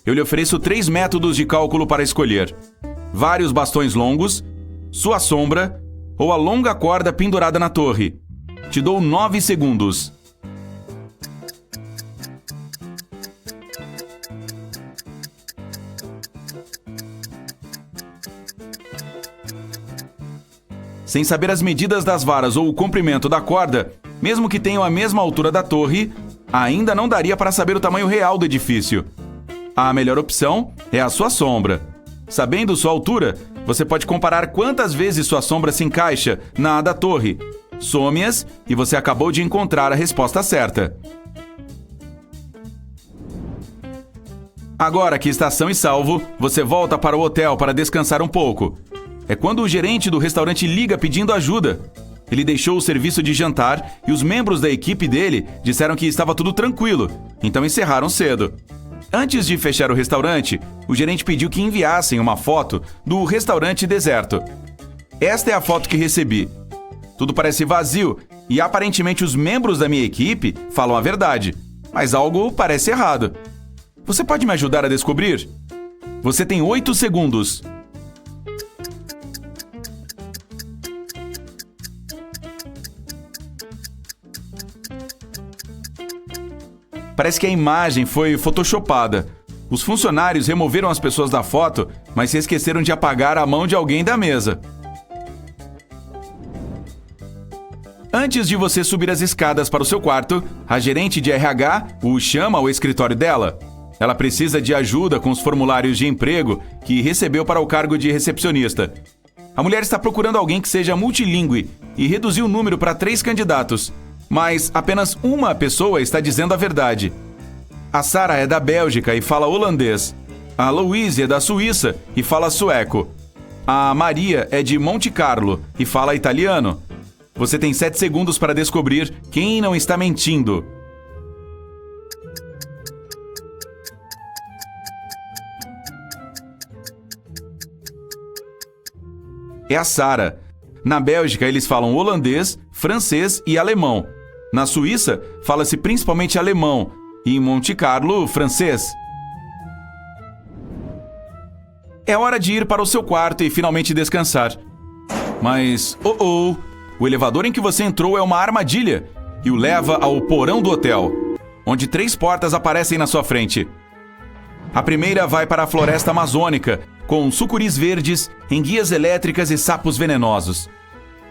Eu lhe ofereço 3 métodos de cálculo para escolher: vários bastões longos, sua sombra ou a longa corda pendurada na torre. Te dou 9 segundos. Sem saber as medidas das varas ou o comprimento da corda, mesmo que tenham a mesma altura da torre, ainda não daria para saber o tamanho real do edifício. A melhor opção é a sua sombra. Sabendo sua altura, você pode comparar quantas vezes sua sombra se encaixa na da torre. Some-as e você acabou de encontrar a resposta certa. Agora que está são e salvo, você volta para o hotel para descansar um pouco. É quando o gerente do restaurante liga pedindo ajuda. Ele deixou o serviço de jantar e os membros da equipe dele disseram que estava tudo tranquilo, então encerraram cedo. Antes de fechar o restaurante, o gerente pediu que enviassem uma foto do restaurante deserto. Esta é a foto que recebi. Tudo parece vazio e aparentemente os membros da minha equipe falam a verdade, mas algo parece errado. Você pode me ajudar a descobrir? Você tem 8 segundos. Parece que a imagem foi photoshopada. Os funcionários removeram as pessoas da foto, mas se esqueceram de apagar a mão de alguém da mesa. Antes de você subir as escadas para o seu quarto, a gerente de RH o chama ao escritório dela. Ela precisa de ajuda com os formulários de emprego que recebeu para o cargo de recepcionista. A mulher está procurando alguém que seja multilingüe e reduziu o número para 3 candidatos. Mas apenas uma pessoa está dizendo a verdade. A Sara é da Bélgica e fala holandês. A Louise é da Suíça e fala sueco. A Maria é de Monte Carlo e fala italiano. Você tem 7 segundos para descobrir quem não está mentindo. É a Sara. Na Bélgica, eles falam holandês, francês e alemão. Na Suíça, fala-se principalmente alemão e em Monte Carlo, francês. É hora de ir para o seu quarto e finalmente descansar. Mas, o elevador em que você entrou é uma armadilha e o leva ao porão do hotel, onde 3 portas aparecem na sua frente. A primeira vai para a floresta amazônica, com sucuris verdes, enguias elétricas e sapos venenosos.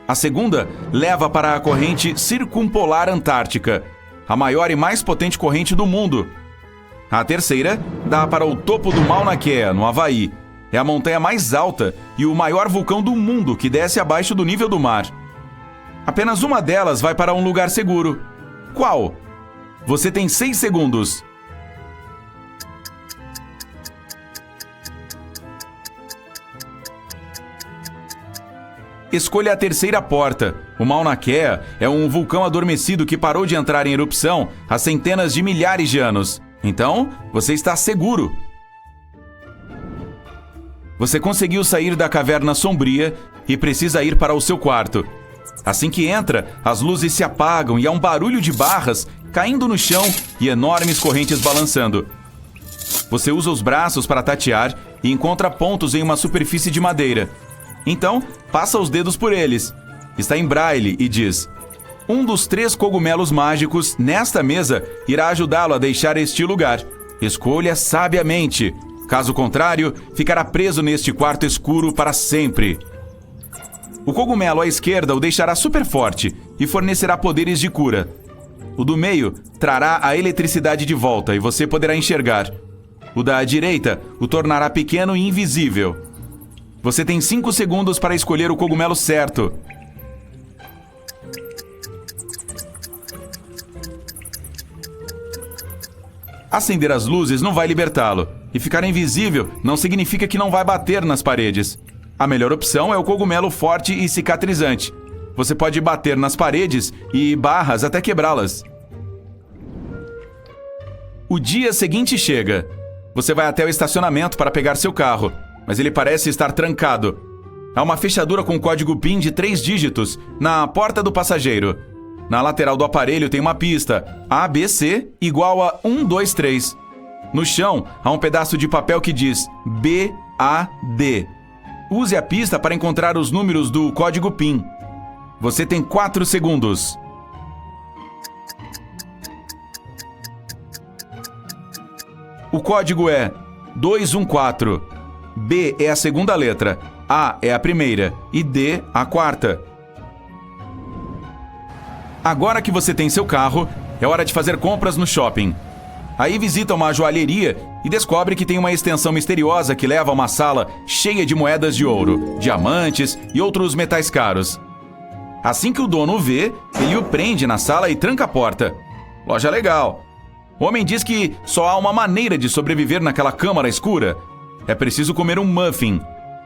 A segunda leva para a corrente circumpolar antártica, a maior e mais potente corrente do mundo. A terceira dá para o topo do Mauna Kea, no Havaí. É a montanha mais alta e o maior vulcão do mundo que desce abaixo do nível do mar. Apenas uma delas vai para um lugar seguro. Qual? Você tem 6 segundos. Escolha a terceira porta. O Mauna Kea é um vulcão adormecido que parou de entrar em erupção há centenas de milhares de anos. Então, você está seguro. Você conseguiu sair da caverna sombria e precisa ir para o seu quarto. Assim que entra, as luzes se apagam e há um barulho de barras caindo no chão e enormes correntes balançando. Você usa os braços para tatear e encontra pontos em uma superfície de madeira. Então, passa os dedos por eles. Está em braille e diz: um dos 3 cogumelos mágicos nesta mesa irá ajudá-lo a deixar este lugar. Escolha sabiamente. Caso contrário, ficará preso neste quarto escuro para sempre. O cogumelo à esquerda o deixará super forte e fornecerá poderes de cura. O do meio trará a eletricidade de volta e você poderá enxergar. O da direita o tornará pequeno e invisível. Você tem 5 segundos para escolher o cogumelo certo. Acender as luzes não vai libertá-lo. E ficar invisível não significa que não vai bater nas paredes. A melhor opção é o cogumelo forte e cicatrizante. Você pode bater nas paredes e barras até quebrá-las. O dia seguinte chega. Você vai até o estacionamento para pegar seu carro, mas ele parece estar trancado. Há uma fechadura com código PIN de 3 dígitos na porta do passageiro. Na lateral do aparelho tem uma pista, ABC igual a 123. No chão, há um pedaço de papel que diz BAD. Use a pista para encontrar os números do código PIN. Você tem 4 segundos. O código é 214. B é a segunda letra, A é a primeira e D a quarta. Agora que você tem seu carro, é hora de fazer compras no shopping. Aí visita uma joalheria e descobre que tem uma extensão misteriosa que leva a uma sala cheia de moedas de ouro, diamantes e outros metais caros. Assim que o dono o vê, ele o prende na sala e tranca a porta. Loja legal. O homem diz que só há uma maneira de sobreviver naquela câmara escura. É preciso comer um muffin.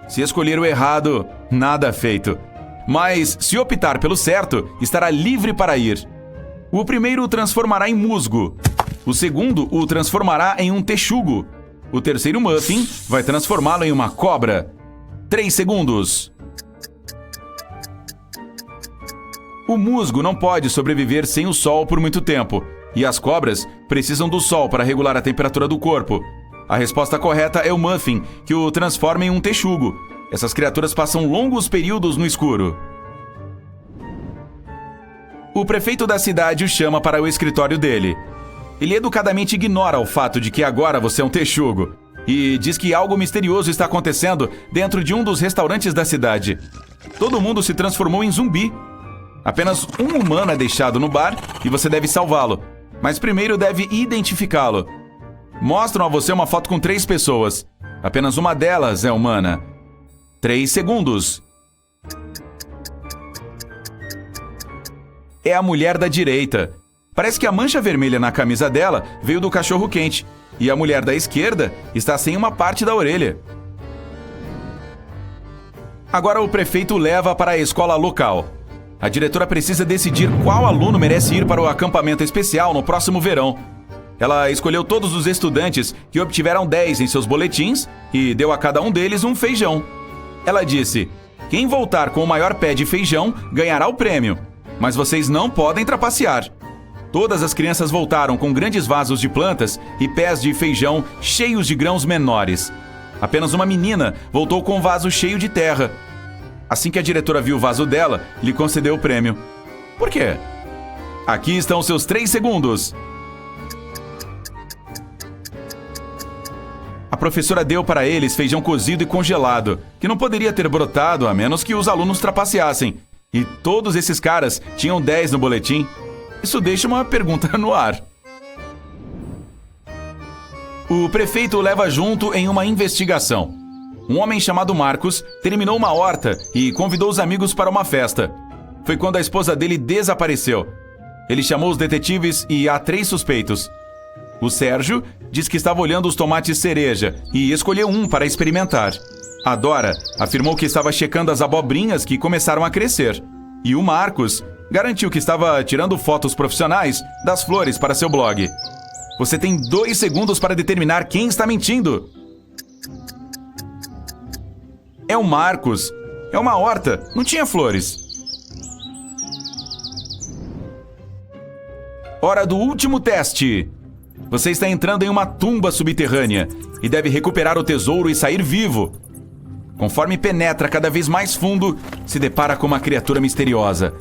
Se escolher o errado, nada feito. Mas, se optar pelo certo, estará livre para ir. O primeiro o transformará em musgo. O segundo o transformará em um texugo. O terceiro muffin vai transformá-lo em uma cobra. 3 segundos. O musgo não pode sobreviver sem o sol por muito tempo. E as cobras precisam do sol para regular a temperatura do corpo. A resposta correta é o muffin, que o transforma em um texugo. Essas criaturas passam longos períodos no escuro. O prefeito da cidade o chama para o escritório dele. Ele educadamente ignora o fato de que agora você é um texugo e diz que algo misterioso está acontecendo dentro de um dos restaurantes da cidade. Todo mundo se transformou em zumbi. Apenas um humano é deixado no bar e você deve salvá-lo, mas primeiro deve identificá-lo. Mostram a você uma foto com 3 pessoas. Apenas uma delas é humana. 3 segundos. É a mulher da direita. Parece que a mancha vermelha na camisa dela veio do cachorro-quente. E a mulher da esquerda está sem uma parte da orelha. Agora o prefeito leva para a escola local. A diretora precisa decidir qual aluno merece ir para o acampamento especial no próximo verão. Ela escolheu todos os estudantes que obtiveram 10 em seus boletins e deu a cada um deles um feijão. Ela disse: quem voltar com o maior pé de feijão ganhará o prêmio, mas vocês não podem trapacear. Todas as crianças voltaram com grandes vasos de plantas e pés de feijão cheios de grãos menores. Apenas uma menina voltou com um vaso cheio de terra. Assim que a diretora viu o vaso dela, lhe concedeu o prêmio. Por quê? Aqui estão os seus 3 segundos. A professora deu para eles feijão cozido e congelado, que não poderia ter brotado a menos que os alunos trapaceassem. E todos esses caras tinham 10 no boletim. Isso deixa uma pergunta no ar. O prefeito o leva junto em uma investigação. Um homem chamado Marcos terminou uma horta e convidou os amigos para uma festa. Foi quando a esposa dele desapareceu. Ele chamou os detetives e há 3 suspeitos. O Sérgio diz que estava olhando os tomates cereja e escolheu um para experimentar. A Dora afirmou que estava checando as abobrinhas que começaram a crescer. E o Marcos garantiu que estava tirando fotos profissionais das flores para seu blog. Você tem 2 segundos para determinar quem está mentindo. É o Marcos. É uma horta, não tinha flores. Hora do último teste. Você está entrando em uma tumba subterrânea e deve recuperar o tesouro e sair vivo. Conforme penetra cada vez mais fundo, se depara com uma criatura misteriosa.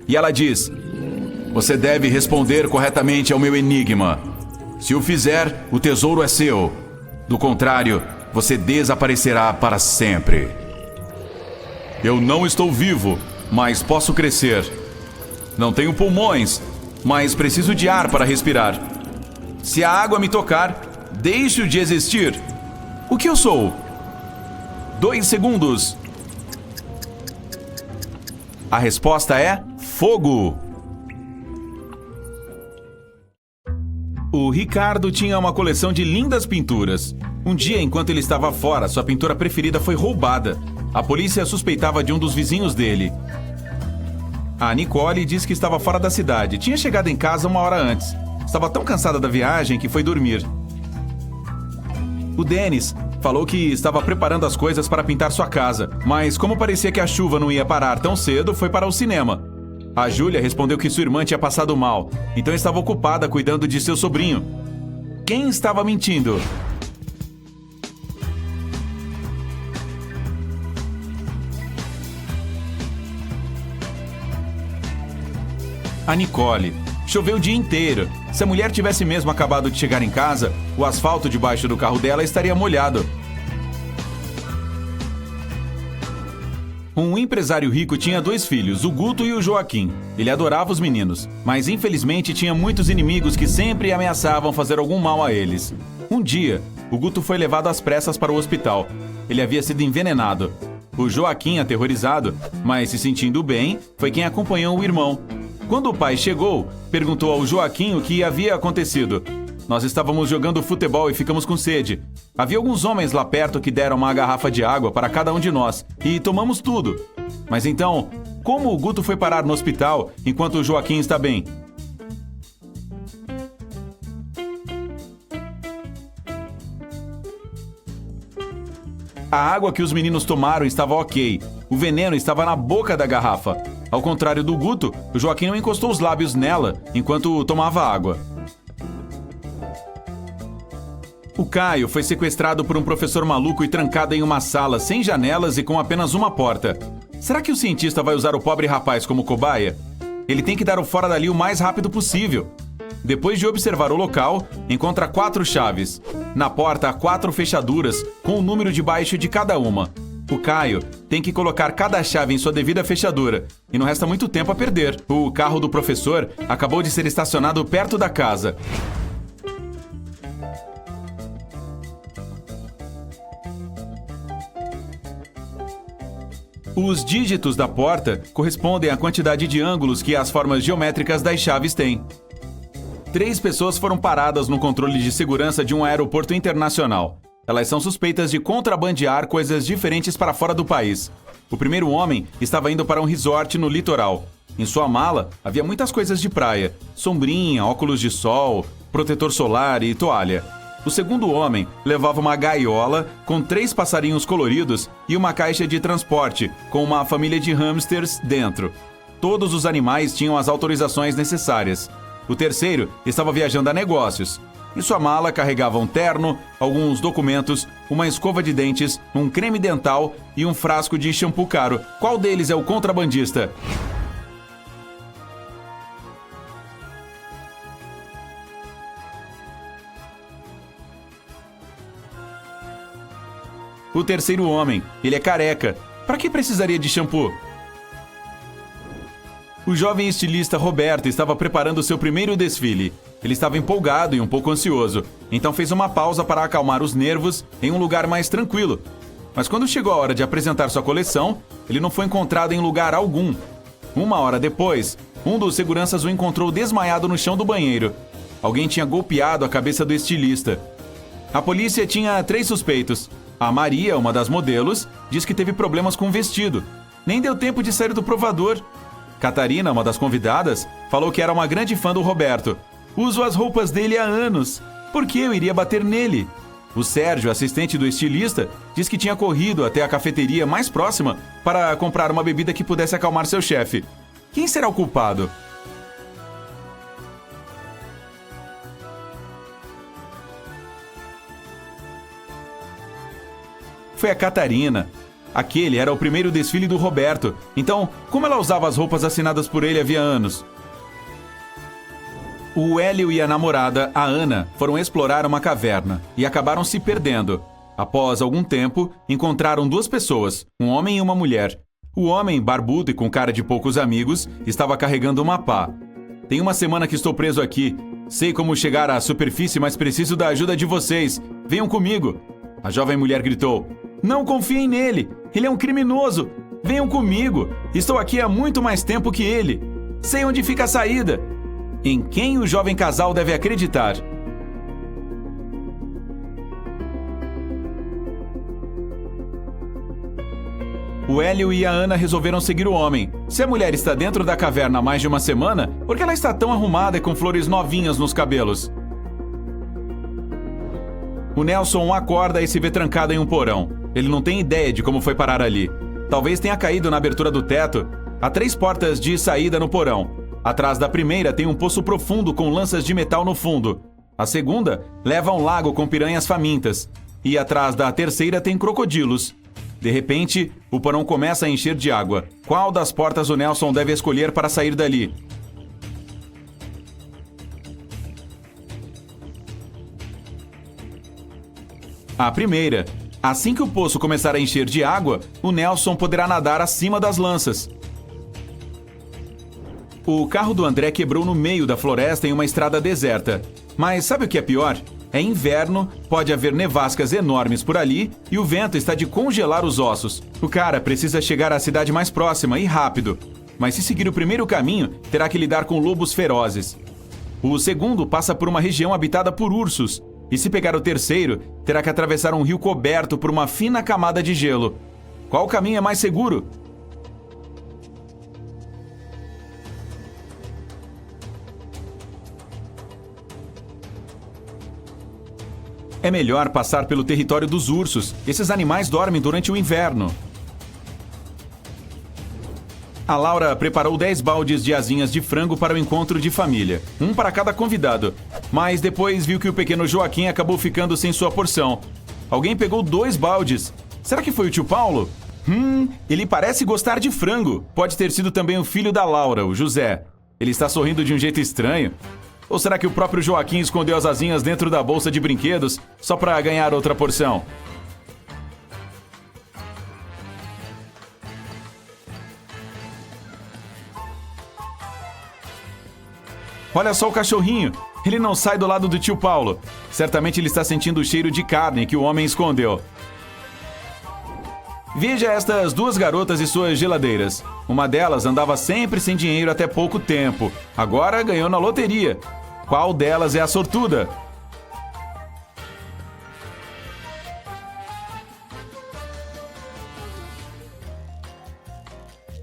E ela diz: você deve responder corretamente ao meu enigma. Se o fizer, o tesouro é seu. Do contrário, você desaparecerá para sempre. Eu não estou vivo, mas posso crescer. Não tenho pulmões, mas preciso de ar para respirar. Se a água me tocar, deixo de existir. O que eu sou? 2 segundos. A resposta é fogo. O Ricardo tinha uma coleção de lindas pinturas. Um dia, enquanto ele estava fora, sua pintura preferida foi roubada. A polícia suspeitava de um dos vizinhos dele. A Nicole diz que estava fora da cidade. Tinha chegado em casa 1 hora antes. Estava tão cansada da viagem que foi dormir. O Dennis falou que estava preparando as coisas para pintar sua casa, mas como parecia que a chuva não ia parar tão cedo, foi para o cinema. A Júlia respondeu que sua irmã tinha passado mal, então estava ocupada cuidando de seu sobrinho. Quem estava mentindo? A Nicole. Choveu o dia inteiro. Se a mulher tivesse mesmo acabado de chegar em casa, o asfalto debaixo do carro dela estaria molhado. Um empresário rico tinha 2 filhos, o Guto e o Joaquim. Ele adorava os meninos, mas infelizmente tinha muitos inimigos que sempre ameaçavam fazer algum mal a eles. Um dia, o Guto foi levado às pressas para o hospital. Ele havia sido envenenado. O Joaquim, aterrorizado, mas se sentindo bem, foi quem acompanhou o irmão. Quando o pai chegou, perguntou ao Joaquim o que havia acontecido. Nós estávamos jogando futebol e ficamos com sede. Havia alguns homens lá perto que deram uma garrafa de água para cada um de nós e tomamos tudo. Mas então, como o Guto foi parar no hospital enquanto o Joaquim está bem? A água que os meninos tomaram estava ok. O veneno estava na boca da garrafa. Ao contrário do Guto, o Joaquim não encostou os lábios nela enquanto tomava água. O Caio foi sequestrado por um professor maluco e trancado em uma sala sem janelas e com apenas uma porta. Será que o cientista vai usar o pobre rapaz como cobaia? Ele tem que dar o fora dali o mais rápido possível. Depois de observar o local, encontra 4 chaves. Na porta há 4 fechaduras, com o número debaixo de cada uma. O Caio tem que colocar cada chave em sua devida fechadura, e não resta muito tempo a perder. O carro do professor acabou de ser estacionado perto da casa. Os dígitos da porta correspondem à quantidade de ângulos que as formas geométricas das chaves têm. 3 pessoas foram paradas no controle de segurança de um aeroporto internacional. Elas são suspeitas de contrabandear coisas diferentes para fora do país. O primeiro homem estava indo para um resort no litoral. Em sua mala havia muitas coisas de praia: sombrinha, óculos de sol, protetor solar e toalha. O segundo homem levava uma gaiola com 3 passarinhos coloridos e uma caixa de transporte com uma família de hamsters dentro. Todos os animais tinham as autorizações necessárias. O terceiro estava viajando a negócios. Em sua mala carregava um terno, alguns documentos, uma escova de dentes, um creme dental e um frasco de shampoo caro. Qual deles é o contrabandista? O terceiro homem. Ele é careca. Para que precisaria de shampoo? O jovem estilista Roberto estava preparando seu primeiro desfile. Ele estava empolgado e um pouco ansioso, então fez uma pausa para acalmar os nervos em um lugar mais tranquilo. Mas quando chegou a hora de apresentar sua coleção, ele não foi encontrado em lugar algum. Uma hora depois, um dos seguranças o encontrou desmaiado no chão do banheiro. Alguém tinha golpeado a cabeça do estilista. A polícia tinha 3 suspeitos. A Maria, uma das modelos, diz que teve problemas com o vestido. Nem deu tempo de sair do provador. Catarina, uma das convidadas, falou que era uma grande fã do Roberto. Uso as roupas dele há anos. Por que eu iria bater nele? O Sérgio, assistente do estilista, diz que tinha corrido até a cafeteria mais próxima para comprar uma bebida que pudesse acalmar seu chefe. Quem será o culpado? Foi a Catarina. Aquele era o primeiro desfile do Roberto. Então, como ela usava as roupas assinadas por ele havia anos? O Hélio e a namorada, a Ana, foram explorar uma caverna e acabaram se perdendo. Após algum tempo, encontraram 2 pessoas, um homem e uma mulher. O homem, barbudo e com cara de poucos amigos, estava carregando uma pá. Tem uma semana que estou preso aqui. Sei como chegar à superfície, mas preciso da ajuda de vocês. Venham comigo. A jovem mulher gritou. Não confiem nele. Ele é um criminoso. Venham comigo. Estou aqui há muito mais tempo que ele. Sei onde fica a saída. Em quem o jovem casal deve acreditar? O Hélio e a Ana resolveram seguir o homem. Se a mulher está dentro da caverna há mais de uma semana, por que ela está tão arrumada e com flores novinhas nos cabelos? O Nelson acorda e se vê trancado em um porão. Ele não tem ideia de como foi parar ali. Talvez tenha caído na abertura do teto. Há 3 portas de saída no porão. Atrás da primeira tem um poço profundo com lanças de metal no fundo. A segunda leva a um lago com piranhas famintas. E atrás da terceira tem crocodilos. De repente, o porão começa a encher de água. Qual das portas o Nelson deve escolher para sair dali? A primeira. Assim que o poço começar a encher de água, o Nelson poderá nadar acima das lanças. O carro do André quebrou no meio da floresta em uma estrada deserta. Mas sabe o que é pior? É inverno, pode haver nevascas enormes por ali e o vento está de congelar os ossos. O cara precisa chegar à cidade mais próxima e rápido. Mas se seguir o primeiro caminho, terá que lidar com lobos ferozes. O segundo passa por uma região habitada por ursos. E se pegar o terceiro, terá que atravessar um rio coberto por uma fina camada de gelo. Qual caminho é mais seguro? É melhor passar pelo território dos ursos. Esses animais dormem durante o inverno. A Laura preparou 10 baldes de asinhas de frango para o encontro de família. Um para cada convidado. Mas depois viu que o pequeno Joaquim acabou ficando sem sua porção. Alguém pegou 2 baldes. Será que foi o tio Paulo? Ele parece gostar de frango. Pode ter sido também o filho da Laura, o José. Ele está sorrindo de um jeito estranho. Ou será que o próprio Joaquim escondeu as asinhas dentro da bolsa de brinquedos só para ganhar outra porção? Olha só o cachorrinho. Ele não sai do lado do tio Paulo. Certamente ele está sentindo o cheiro de carne que o homem escondeu. Veja estas 2 garotas e suas geladeiras. Uma delas andava sempre sem dinheiro até pouco tempo. Agora ganhou na loteria. Qual delas é a sortuda?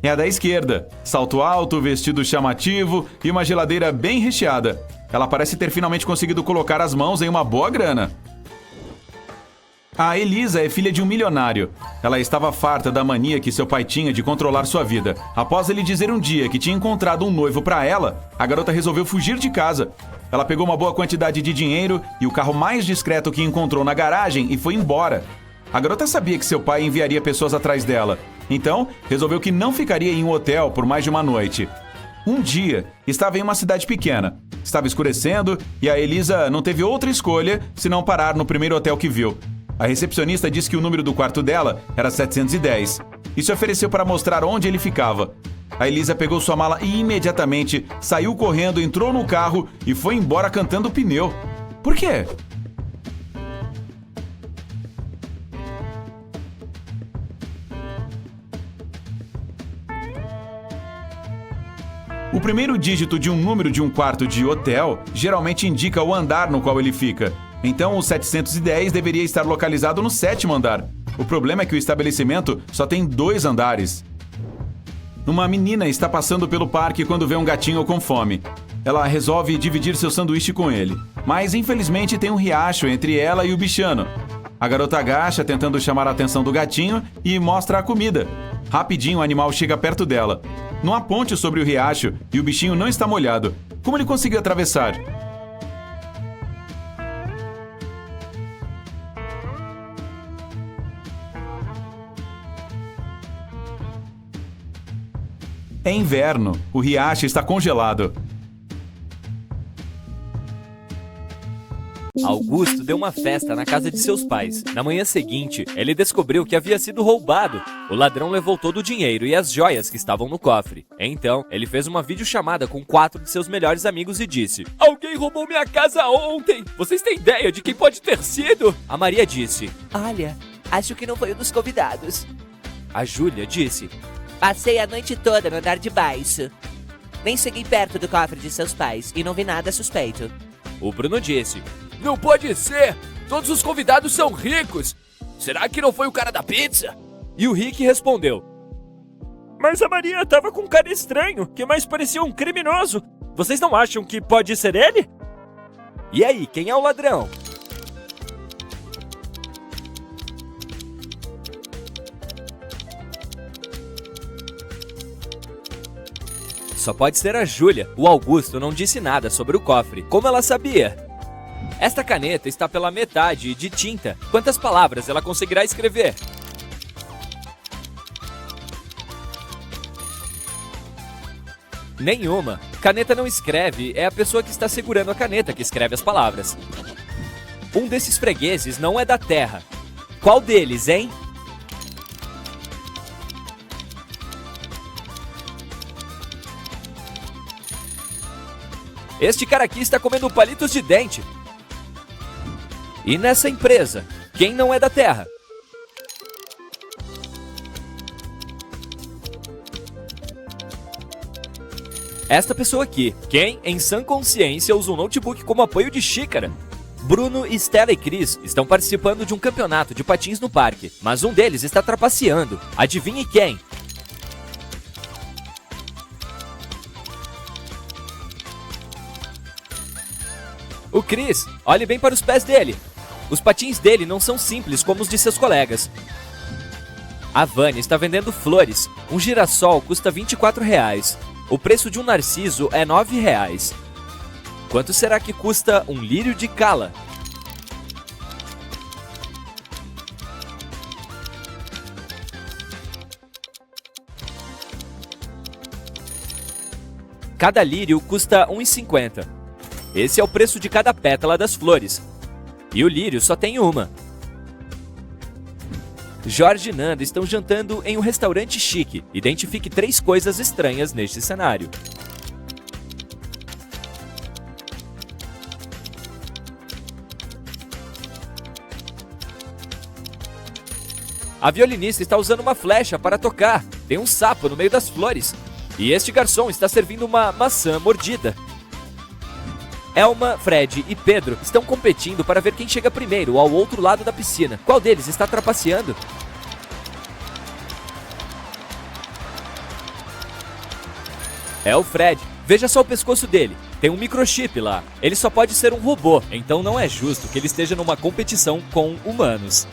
É a da esquerda. Salto alto, vestido chamativo e uma geladeira bem recheada. Ela parece ter finalmente conseguido colocar as mãos em uma boa grana. A Elisa é filha de um milionário. Ela estava farta da mania que seu pai tinha de controlar sua vida. Após ele dizer um dia que tinha encontrado um noivo para ela, a garota resolveu fugir de casa. Ela pegou uma boa quantidade de dinheiro e o carro mais discreto que encontrou na garagem e foi embora. A garota sabia que seu pai enviaria pessoas atrás dela. Então, resolveu que não ficaria em um hotel por mais de uma noite. Um dia, estava em uma cidade pequena. Estava escurecendo e a Elisa não teve outra escolha senão parar no primeiro hotel que viu. A recepcionista disse que o número do quarto dela era 710 e se ofereceu para mostrar onde ele ficava. A Elisa pegou sua mala e imediatamente saiu correndo, entrou no carro e foi embora cantando pneu. Por quê? O primeiro dígito de um número de um quarto de hotel geralmente indica o andar no qual ele fica. Então, o 710 deveria estar localizado no 7º andar. O problema é que o estabelecimento só tem 2 andares. Uma menina está passando pelo parque quando vê um gatinho com fome. Ela resolve dividir seu sanduíche com ele. Mas, infelizmente, tem um riacho entre ela e o bichano. A garota agacha tentando chamar a atenção do gatinho e mostra a comida. Rapidinho o animal chega perto dela. Não há ponte sobre o riacho e o bichinho não está molhado. Como ele conseguiu atravessar? É inverno. O riacho está congelado. Augusto deu uma festa na casa de seus pais. Na manhã seguinte, ele descobriu que havia sido roubado. O ladrão levou todo o dinheiro e as joias que estavam no cofre. Então, ele fez uma videochamada com 4 de seus melhores amigos e disse: "Alguém roubou minha casa ontem! Vocês têm ideia de quem pode ter sido?" A Maria disse: "Olha, acho que não foi um dos convidados." A Júlia disse: "Passei a noite toda no andar de baixo. Nem cheguei perto do cofre de seus pais e não vi nada suspeito." O Bruno disse: "Não pode ser! Todos os convidados são ricos! Será que não foi o cara da pizza?" E o Rick respondeu: "Mas a Maria tava com um cara estranho, que mais parecia um criminoso. Vocês não acham que pode ser ele?" E aí, quem é o ladrão? Só pode ser a Júlia. O Augusto não disse nada sobre o cofre. Como ela sabia? Esta caneta está pela metade de tinta. Quantas palavras ela conseguirá escrever? Nenhuma. Caneta não escreve, é a pessoa que está segurando a caneta que escreve as palavras. Um desses fregueses não é da Terra. Qual deles, hein? Este cara aqui está comendo palitos de dente. E nessa empresa, quem não é da Terra? Esta pessoa aqui, quem, em sã consciência, usa um notebook como apoio de xícara? Bruno, Stella e Cris estão participando de um campeonato de patins no parque, mas um deles está trapaceando. Adivinhe quem? O Cris. Olhe bem para os pés dele. Os patins dele não são simples como os de seus colegas. A Vânia está vendendo flores. Um girassol custa R$24. O preço de um narciso é R$9. Quanto será que custa um lírio de cala? Cada lírio custa R$1,50. Esse é o preço de cada pétala das flores. E o lírio só tem uma. Jorge e Nanda estão jantando em um restaurante chique. Identifique 3 coisas estranhas neste cenário. A violinista está usando uma flecha para tocar. Tem um sapo no meio das flores. E este garçom está servindo uma maçã mordida. Elma, Fred e Pedro estão competindo para ver quem chega primeiro ao outro lado da piscina. Qual deles está trapaceando? É o Fred. Veja só o pescoço dele. Tem um microchip lá. Ele só pode ser um robô, então não é justo que ele esteja numa competição com humanos.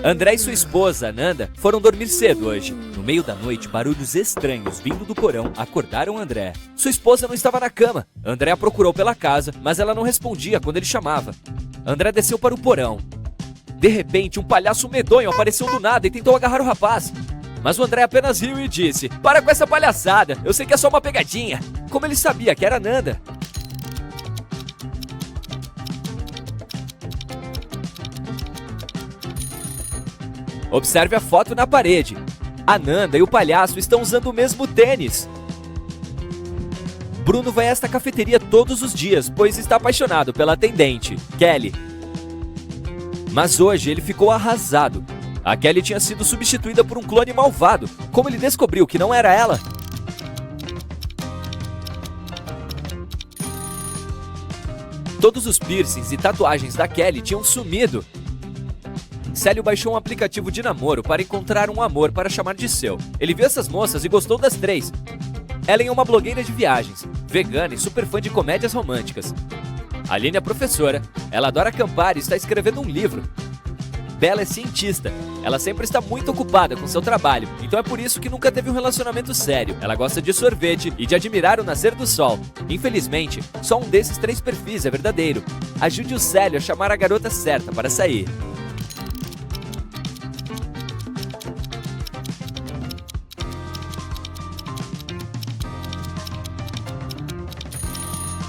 André e sua esposa, Nanda, foram dormir cedo hoje. No meio da noite, barulhos estranhos vindo do porão acordaram André. Sua esposa não estava na cama. André a procurou pela casa, mas ela não respondia quando ele chamava. André desceu para o porão. De repente, um palhaço medonho apareceu do nada e tentou agarrar o rapaz. Mas o André apenas riu e disse: "Para com essa palhaçada, eu sei que é só uma pegadinha." Como ele sabia que era Nanda? Observe a foto na parede. A Nanda e o palhaço estão usando o mesmo tênis. Bruno vai a esta cafeteria todos os dias, pois está apaixonado pela atendente, Kelly. Mas hoje ele ficou arrasado. A Kelly tinha sido substituída por um clone malvado. Como ele descobriu que não era ela? Todos os piercings e tatuagens da Kelly tinham sumido. Célio baixou um aplicativo de namoro para encontrar um amor para chamar de seu. Ele viu essas moças e gostou das 3. Ellen é uma blogueira de viagens, vegana e super fã de comédias românticas. Aline é professora, ela adora acampar e está escrevendo um livro. Bella é cientista, ela sempre está muito ocupada com seu trabalho, então é por isso que nunca teve um relacionamento sério. Ela gosta de sorvete e de admirar o nascer do sol. Infelizmente, só um desses 3 perfis é verdadeiro. Ajude o Célio a chamar a garota certa para sair.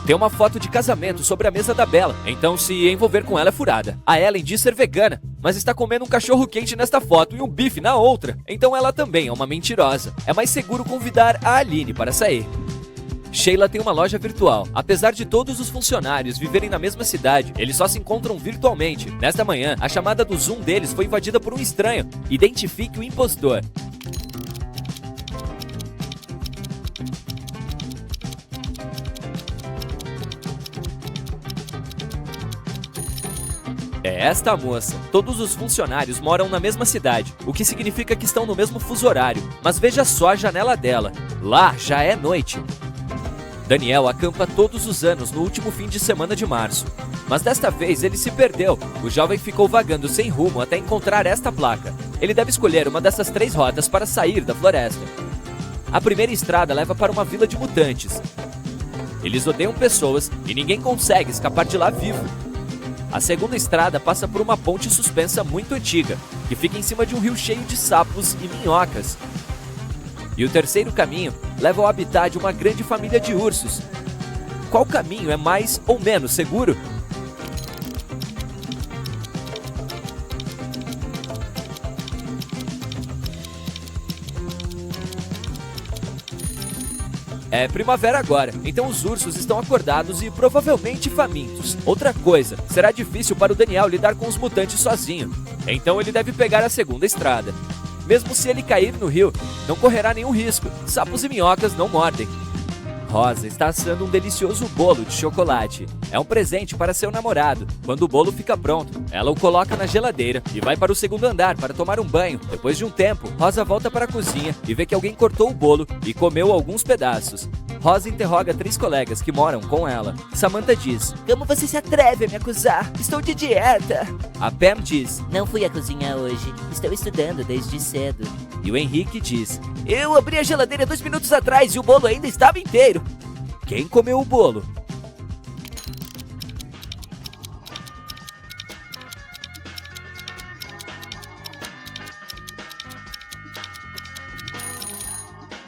Tem uma foto de casamento sobre a mesa da Bella, então se envolver com ela é furada. A Ellen diz ser vegana, mas está comendo um cachorro quente nesta foto e um bife na outra, então ela também é uma mentirosa. É mais seguro convidar a Aline para sair. Sheila tem uma loja virtual. Apesar de todos os funcionários viverem na mesma cidade, eles só se encontram virtualmente. Nesta manhã, a chamada do Zoom deles foi invadida por um estranho. Identifique o impostor. É esta moça. Todos os funcionários moram na mesma cidade, o que significa que estão no mesmo fuso horário. Mas veja só a janela dela. Lá já é noite. Daniel acampa todos os anos no último fim de semana de março. Mas desta vez ele se perdeu. O jovem ficou vagando sem rumo até encontrar esta placa. Ele deve escolher uma dessas 3 rotas para sair da floresta. A primeira estrada leva para uma vila de mutantes. Eles odeiam pessoas e ninguém consegue escapar de lá vivo. A segunda estrada passa por uma ponte suspensa muito antiga, que fica em cima de um rio cheio de sapos e minhocas. E o terceiro caminho leva ao habitat de uma grande família de ursos. Qual caminho é mais ou menos seguro? É primavera agora, então os ursos estão acordados e provavelmente famintos. Outra coisa, será difícil para o Daniel lidar com os mutantes sozinho. Então ele deve pegar a segunda estrada. Mesmo se ele cair no rio, não correrá nenhum risco. Sapos e minhocas não mordem. Rosa está assando um delicioso bolo de chocolate. É um presente para seu namorado. Quando o bolo fica pronto, ela o coloca na geladeira e vai para o segundo andar para tomar um banho. Depois de um tempo, Rosa volta para a cozinha e vê que alguém cortou o bolo e comeu alguns pedaços. Rosa interroga 3 colegas que moram com ela. Samantha diz: Como você se atreve a me acusar? Estou de dieta. A Pam diz: Não fui à cozinha hoje. Estou estudando desde cedo. E o Henrique diz: Eu abri a geladeira 2 minutos atrás e o bolo ainda estava inteiro. Quem comeu o bolo?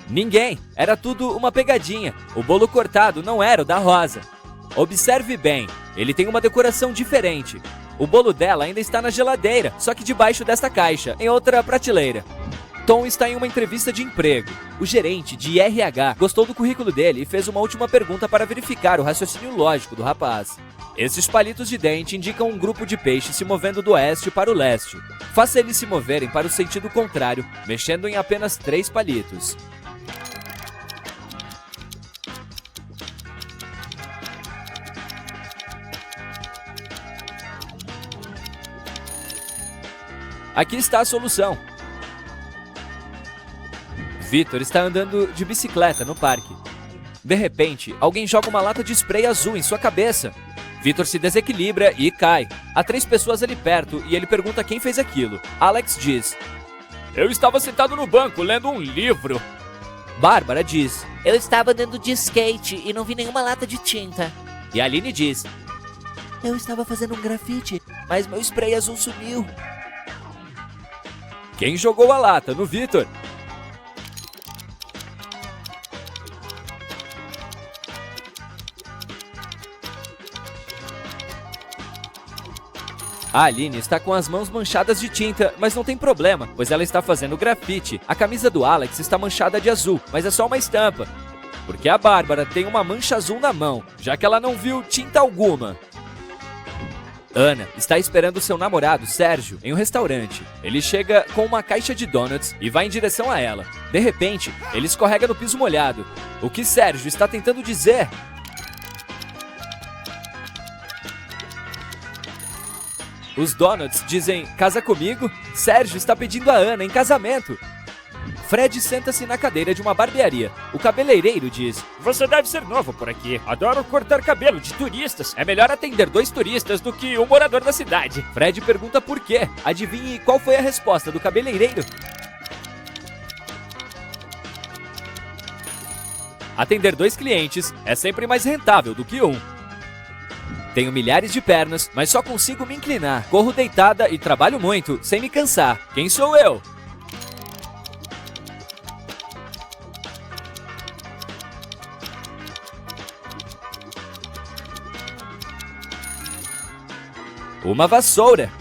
Ninguém! Era tudo uma pegadinha. O bolo cortado não era o da Rosa. Observe bem, ele tem uma decoração diferente. O bolo dela ainda está na geladeira, só que debaixo desta caixa, em outra prateleira. Tom está em uma entrevista de emprego. O gerente de RH gostou do currículo dele e fez uma última pergunta para verificar o raciocínio lógico do rapaz. Esses palitos de dente indicam um grupo de peixes se movendo do oeste para o leste. Faça eles se moverem para o sentido contrário, mexendo em apenas 3 palitos. Aqui está a solução. Victor está andando de bicicleta no parque. De repente, alguém joga uma lata de spray azul em sua cabeça. Victor se desequilibra e cai. Há 3 pessoas ali perto e ele pergunta quem fez aquilo. Alex diz: Eu estava sentado no banco lendo um livro. Bárbara diz: Eu estava andando de skate e não vi nenhuma lata de tinta. E Aline diz: Eu estava fazendo um grafite, mas meu spray azul sumiu. Quem jogou a lata no Victor? A Aline está com as mãos manchadas de tinta, mas não tem problema, pois ela está fazendo grafite. A camisa do Alex está manchada de azul, mas é só uma estampa. Porque a Bárbara tem uma mancha azul na mão, já que ela não viu tinta alguma. Ana está esperando seu namorado, Sérgio, em um restaurante. Ele chega com uma caixa de donuts e vai em direção a ela. De repente, ele escorrega no piso molhado. O que Sérgio está tentando dizer? Os donuts dizem, casa comigo? Sérgio está pedindo a Ana em casamento. Fred senta-se na cadeira de uma barbearia. O cabeleireiro diz, você deve ser novo por aqui. Adoro cortar cabelo de turistas. É melhor atender 2 turistas do que um morador da cidade. Fred pergunta por quê. Adivinhe qual foi a resposta do cabeleireiro? Atender 2 clientes é sempre mais rentável do que um. Tenho milhares de pernas, mas só consigo me inclinar. Corro deitada e trabalho muito, sem me cansar. Quem sou eu? Uma vassoura.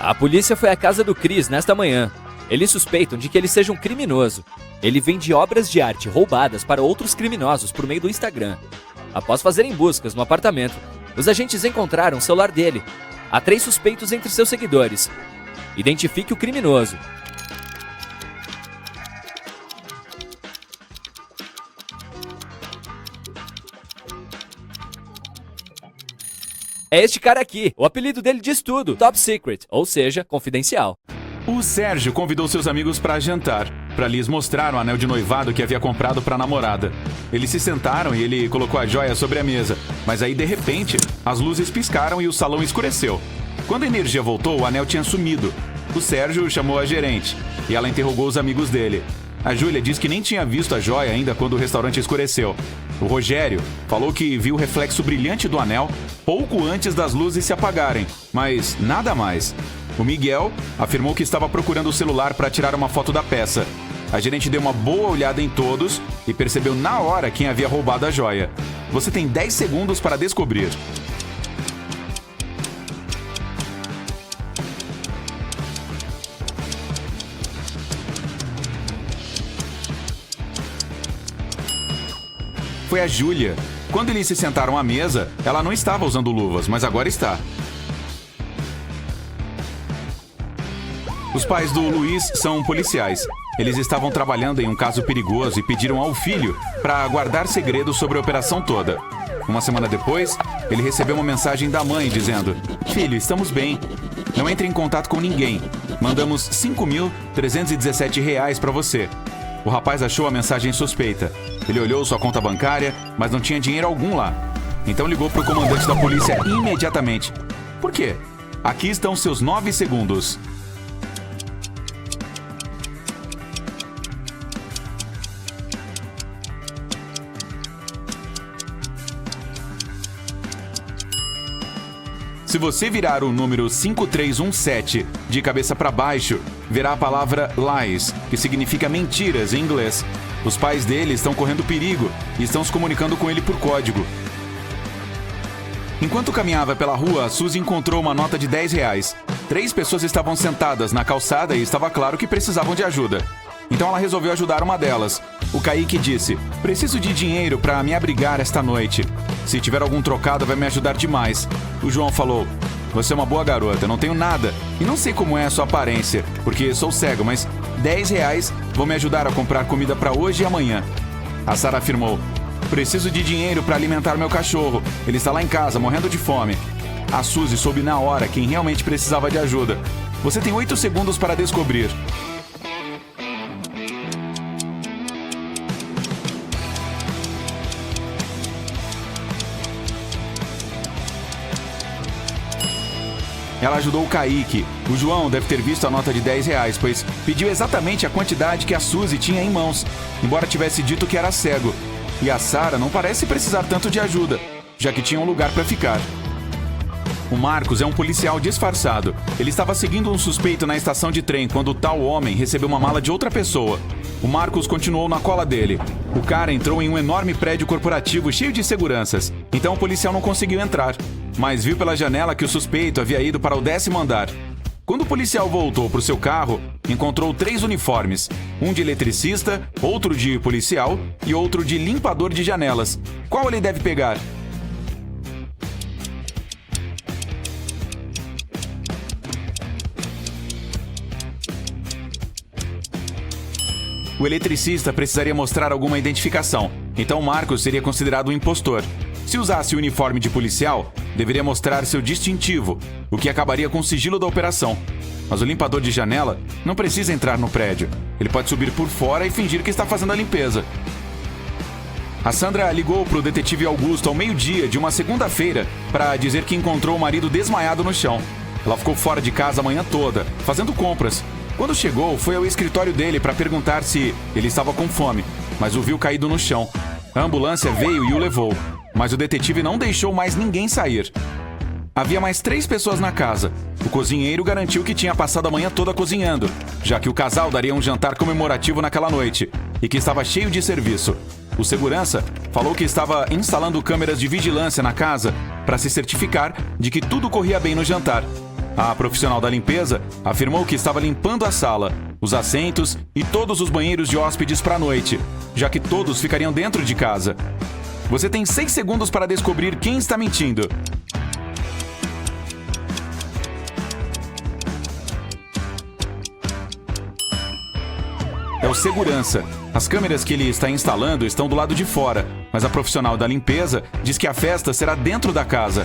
A polícia foi à casa do Chris nesta manhã. Eles suspeitam de que ele seja um criminoso. Ele vende obras de arte roubadas para outros criminosos por meio do Instagram. Após fazerem buscas no apartamento, os agentes encontraram o celular dele. Há 3 suspeitos entre seus seguidores. Identifique o criminoso. É este cara aqui. O apelido dele diz tudo. Top Secret, ou seja, confidencial. O Sérgio convidou seus amigos para jantar, para lhes mostrar o anel de noivado que havia comprado para a namorada. Eles se sentaram e ele colocou a joia sobre a mesa, mas aí de repente as luzes piscaram e o salão escureceu. Quando a energia voltou, o anel tinha sumido. O Sérgio chamou a gerente e ela interrogou os amigos dele. A Júlia disse que nem tinha visto a joia ainda quando o restaurante escureceu. O Rogério falou que viu o reflexo brilhante do anel pouco antes das luzes se apagarem, mas nada mais. O Miguel afirmou que estava procurando o celular para tirar uma foto da peça. A gerente deu uma boa olhada em todos e percebeu na hora quem havia roubado a joia. Você tem 10 segundos para descobrir. Foi a Júlia. Quando eles se sentaram à mesa, ela não estava usando luvas, mas agora está. Os pais do Luiz são policiais. Eles estavam trabalhando em um caso perigoso e pediram ao filho para guardar segredo sobre a operação toda. Uma semana depois, ele recebeu uma mensagem da mãe dizendo: filho, estamos bem. Não entre em contato com ninguém. Mandamos R$5.317 para você. O rapaz achou a mensagem suspeita. Ele olhou sua conta bancária, mas não tinha dinheiro algum lá. Então ligou para o comandante da polícia imediatamente. Por quê? Aqui estão seus 9 segundos. Se você virar o número 5317 de cabeça para baixo, verá a palavra lies, que significa mentiras em inglês. Os pais dele estão correndo perigo e estão se comunicando com ele por código. Enquanto caminhava pela rua, a Suzy encontrou uma nota de R$10. 3 pessoas estavam sentadas na calçada e estava claro que precisavam de ajuda. Então ela resolveu ajudar uma delas. O Kaique disse: preciso de dinheiro para me abrigar esta noite. Se tiver algum trocado, vai me ajudar demais. O João falou: você é uma boa garota, não tenho nada e não sei como é a sua aparência, porque sou cego, mas R$10 vão me ajudar a comprar comida para hoje e amanhã. A Sara afirmou: preciso de dinheiro para alimentar meu cachorro. Ele está lá em casa, morrendo de fome. A Suzy soube na hora quem realmente precisava de ajuda. Você tem 8 segundos para descobrir. Ela ajudou o Kaique. O João deve ter visto a nota de R$10, pois pediu exatamente a quantidade que a Suzy tinha em mãos, embora tivesse dito que era cego. E a Sara não parece precisar tanto de ajuda, já que tinha um lugar para ficar. O Marcos é um policial disfarçado. Ele estava seguindo um suspeito na estação de trem quando o tal homem recebeu uma mala de outra pessoa. O Marcos continuou na cola dele. O cara entrou em um enorme prédio corporativo cheio de seguranças, então o policial não conseguiu entrar, mas viu pela janela que o suspeito havia ido para o 10º andar. Quando o policial voltou para o seu carro, encontrou 3 uniformes, um de eletricista, outro de policial e outro de limpador de janelas. Qual ele deve pegar? O eletricista precisaria mostrar alguma identificação, então Marcos seria considerado um impostor. Se usasse o uniforme de policial, deveria mostrar seu distintivo, o que acabaria com o sigilo da operação. Mas o limpador de janela não precisa entrar no prédio. Ele pode subir por fora e fingir que está fazendo a limpeza. A Sandra ligou para o detetive Augusto ao meio-dia de uma segunda-feira para dizer que encontrou o marido desmaiado no chão. Ela ficou fora de casa a manhã toda, fazendo compras. Quando chegou, foi ao escritório dele para perguntar se ele estava com fome, mas o viu caído no chão. A ambulância veio e o levou, mas o detetive não deixou mais ninguém sair. Havia mais 3 pessoas na casa. O cozinheiro garantiu que tinha passado a manhã toda cozinhando, já que o casal daria um jantar comemorativo naquela noite e que estava cheio de serviço. O segurança falou que estava instalando câmeras de vigilância na casa para se certificar de que tudo corria bem no jantar. A profissional da limpeza afirmou que estava limpando a sala, os assentos e todos os banheiros de hóspedes para a noite, já que todos ficariam dentro de casa. Você tem 6 segundos para descobrir quem está mentindo. É o segurança. As câmeras que ele está instalando estão do lado de fora, mas a profissional da limpeza diz que a festa será dentro da casa.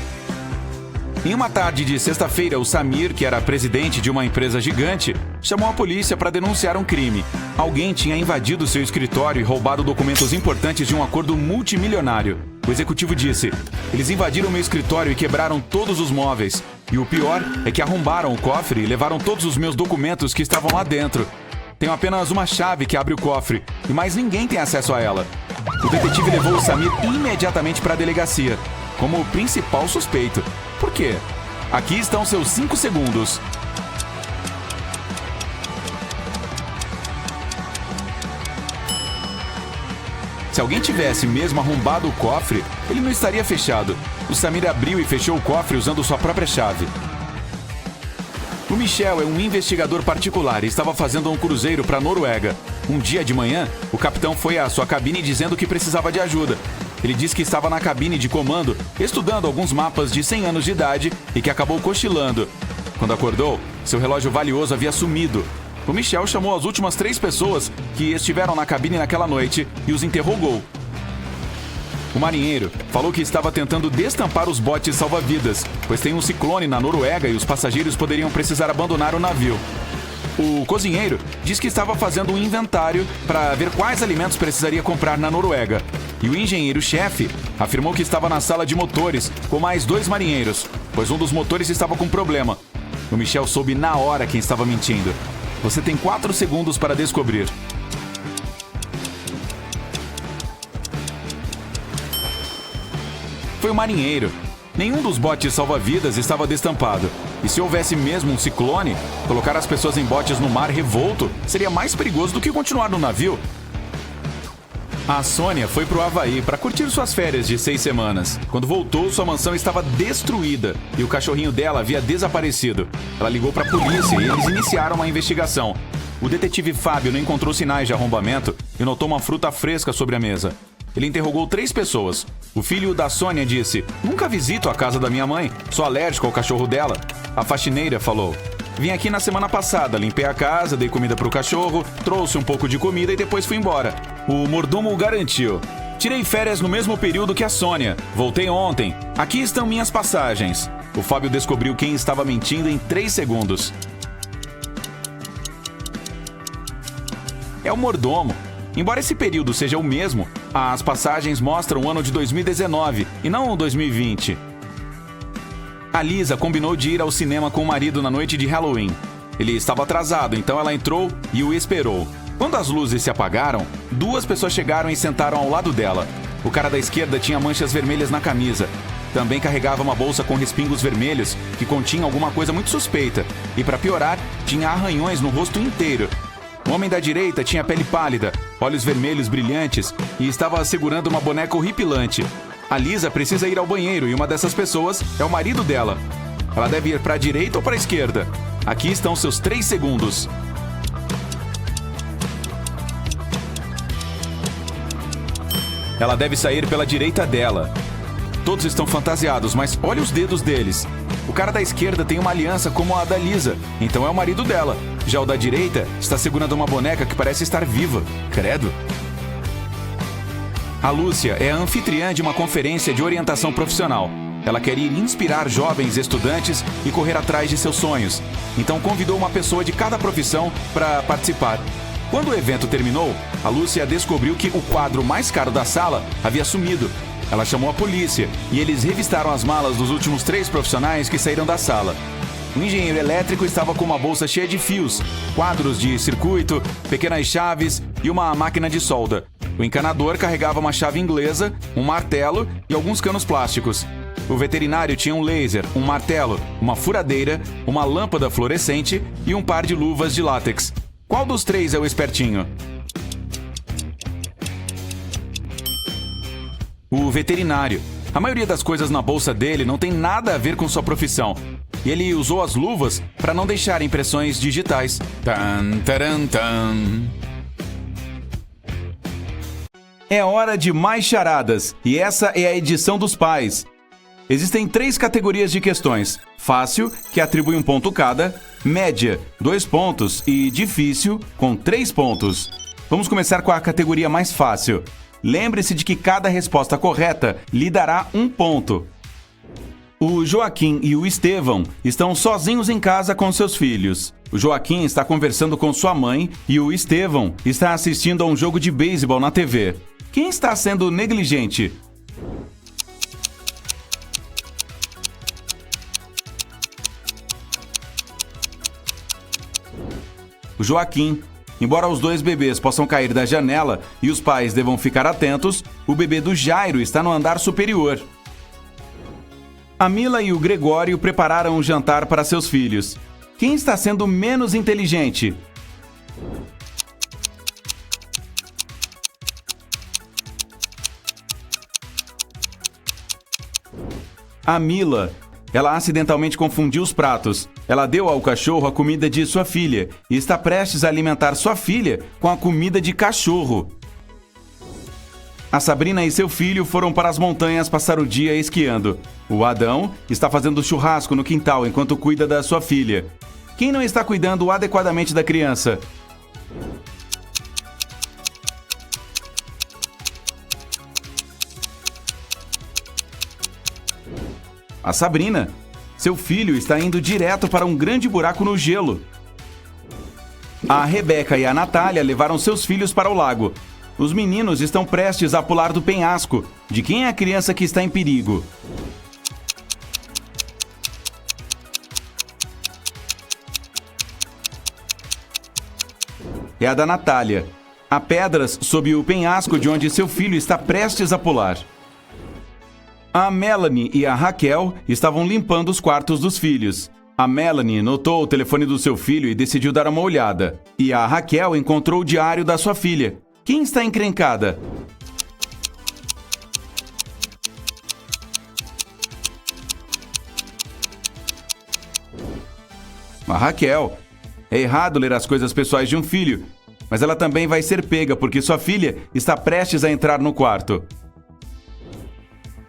Em uma tarde de sexta-feira, o Samir, que era presidente de uma empresa gigante, chamou a polícia para denunciar um crime. Alguém tinha invadido seu escritório e roubado documentos importantes de um acordo multimilionário. O executivo disse: "Eles invadiram meu escritório e quebraram todos os móveis. E o pior é que arrombaram o cofre e levaram todos os meus documentos que estavam lá dentro. Tenho apenas uma chave que abre o cofre e mais ninguém tem acesso a ela." O detetive levou o Samir imediatamente para a delegacia, como o principal suspeito. Por quê? Aqui estão seus 5 segundos. Se alguém tivesse mesmo arrombado o cofre, ele não estaria fechado. O Samir abriu e fechou o cofre usando sua própria chave. O Michel é um investigador particular e estava fazendo um cruzeiro para a Noruega. Um dia de manhã, o capitão foi à sua cabine dizendo que precisava de ajuda. Ele disse que estava na cabine de comando, estudando alguns mapas de 100 anos de idade e que acabou cochilando. Quando acordou, seu relógio valioso havia sumido. O Michel chamou as últimas 3 pessoas que estiveram na cabine naquela noite e os interrogou. O marinheiro falou que estava tentando destampar os botes salva-vidas, pois tem um ciclone na Noruega e os passageiros poderiam precisar abandonar o navio. O cozinheiro disse que estava fazendo um inventário para ver quais alimentos precisaria comprar na Noruega. E o engenheiro-chefe afirmou que estava na sala de motores com mais 2 marinheiros, pois um dos motores estava com problema. O Michel soube na hora quem estava mentindo. Você tem 4 segundos para descobrir. Foi o marinheiro. Nenhum dos botes salva-vidas estava destampado. E se houvesse mesmo um ciclone, colocar as pessoas em botes no mar revolto seria mais perigoso do que continuar no navio. A Sônia foi pro Havaí para curtir suas férias de 6 semanas. Quando voltou, sua mansão estava destruída e o cachorrinho dela havia desaparecido. Ela ligou para a polícia e eles iniciaram uma investigação. O detetive Fábio não encontrou sinais de arrombamento e notou uma fruta fresca sobre a mesa. Ele interrogou 3 pessoas. O filho da Sônia disse: "Nunca visito a casa da minha mãe, sou alérgico ao cachorro dela." A faxineira falou: "Vim aqui na semana passada, limpei a casa, dei comida pro cachorro, trouxe um pouco de comida e depois fui embora." O mordomo garantiu: "Tirei férias no mesmo período que a Sônia. Voltei ontem. Aqui estão minhas passagens." O Fábio descobriu quem estava mentindo em 3 segundos. É o mordomo. Embora esse período seja o mesmo, as passagens mostram o ano de 2019 e não o 2020. A Lisa combinou de ir ao cinema com o marido na noite de Halloween. Ele estava atrasado, então ela entrou e o esperou. Quando as luzes se apagaram, 2 pessoas chegaram e sentaram ao lado dela. O cara da esquerda tinha manchas vermelhas na camisa. Também carregava uma bolsa com respingos vermelhos que continha alguma coisa muito suspeita. E para piorar, tinha arranhões no rosto inteiro. O homem da direita tinha pele pálida, olhos vermelhos brilhantes e estava segurando uma boneca horripilante. A Lisa precisa ir ao banheiro e uma dessas pessoas é o marido dela. Ela deve ir para a direita ou para a esquerda? Aqui estão seus 3 segundos. Ela deve sair pela direita dela. Todos estão fantasiados, mas olha os dedos deles. O cara da esquerda tem uma aliança como a da Lisa, então é o marido dela. Já o da direita está segurando uma boneca que parece estar viva. Credo. A Lúcia é a anfitriã de uma conferência de orientação profissional. Ela quer ir inspirar jovens estudantes e correr atrás de seus sonhos. Então convidou uma pessoa de cada profissão para participar. Quando o evento terminou, a Lúcia descobriu que o quadro mais caro da sala havia sumido. Ela chamou a polícia e eles revistaram as malas dos últimos 3 profissionais que saíram da sala. O engenheiro elétrico estava com uma bolsa cheia de fios, quadros de circuito, pequenas chaves e uma máquina de solda. O encanador carregava uma chave inglesa, um martelo e alguns canos plásticos. O veterinário tinha um laser, um martelo, uma furadeira, uma lâmpada fluorescente e um par de luvas de látex. Qual dos 3 é o espertinho? O veterinário. A maioria das coisas na bolsa dele não tem nada a ver com sua profissão. E ele usou as luvas para não deixar impressões digitais. Tan, taran, tan. É hora de mais charadas, e essa é a edição dos pais. Existem 3 categorias de questões: fácil, que atribui 1 ponto cada, média, 2 pontos e difícil, com 3 pontos. Vamos começar com a categoria mais fácil. Lembre-se de que cada resposta correta lhe dará 1 ponto. O Joaquim e o Estevão estão sozinhos em casa com seus filhos. O Joaquim está conversando com sua mãe e o Estevão está assistindo a um jogo de beisebol na TV. Quem está sendo negligente? O Joaquim. Embora os 2 bebês possam cair da janela e os pais devam ficar atentos, o bebê do Jairo está no andar superior. A Mila e o Gregório prepararam um jantar para seus filhos. Quem está sendo menos inteligente? A Mila. Ela acidentalmente confundiu os pratos. Ela deu ao cachorro a comida de sua filha e está prestes a alimentar sua filha com a comida de cachorro. A Sabrina e seu filho foram para as montanhas passar o dia esquiando. O Adão está fazendo churrasco no quintal enquanto cuida da sua filha. Quem não está cuidando adequadamente da criança? A Sabrina. Seu filho está indo direto para um grande buraco no gelo. A Rebeca e a Natália levaram seus filhos para o lago. Os meninos estão prestes a pular do penhasco. De quem é a criança que está em perigo? É a da Natália. Há pedras sob o penhasco de onde seu filho está prestes a pular. A Melanie e a Raquel estavam limpando os quartos dos filhos. A Melanie notou o telefone do seu filho e decidiu dar uma olhada. E a Raquel encontrou o diário da sua filha. Quem está encrencada? A Raquel. É errado ler as coisas pessoais de um filho, mas ela também vai ser pega porque sua filha está prestes a entrar no quarto.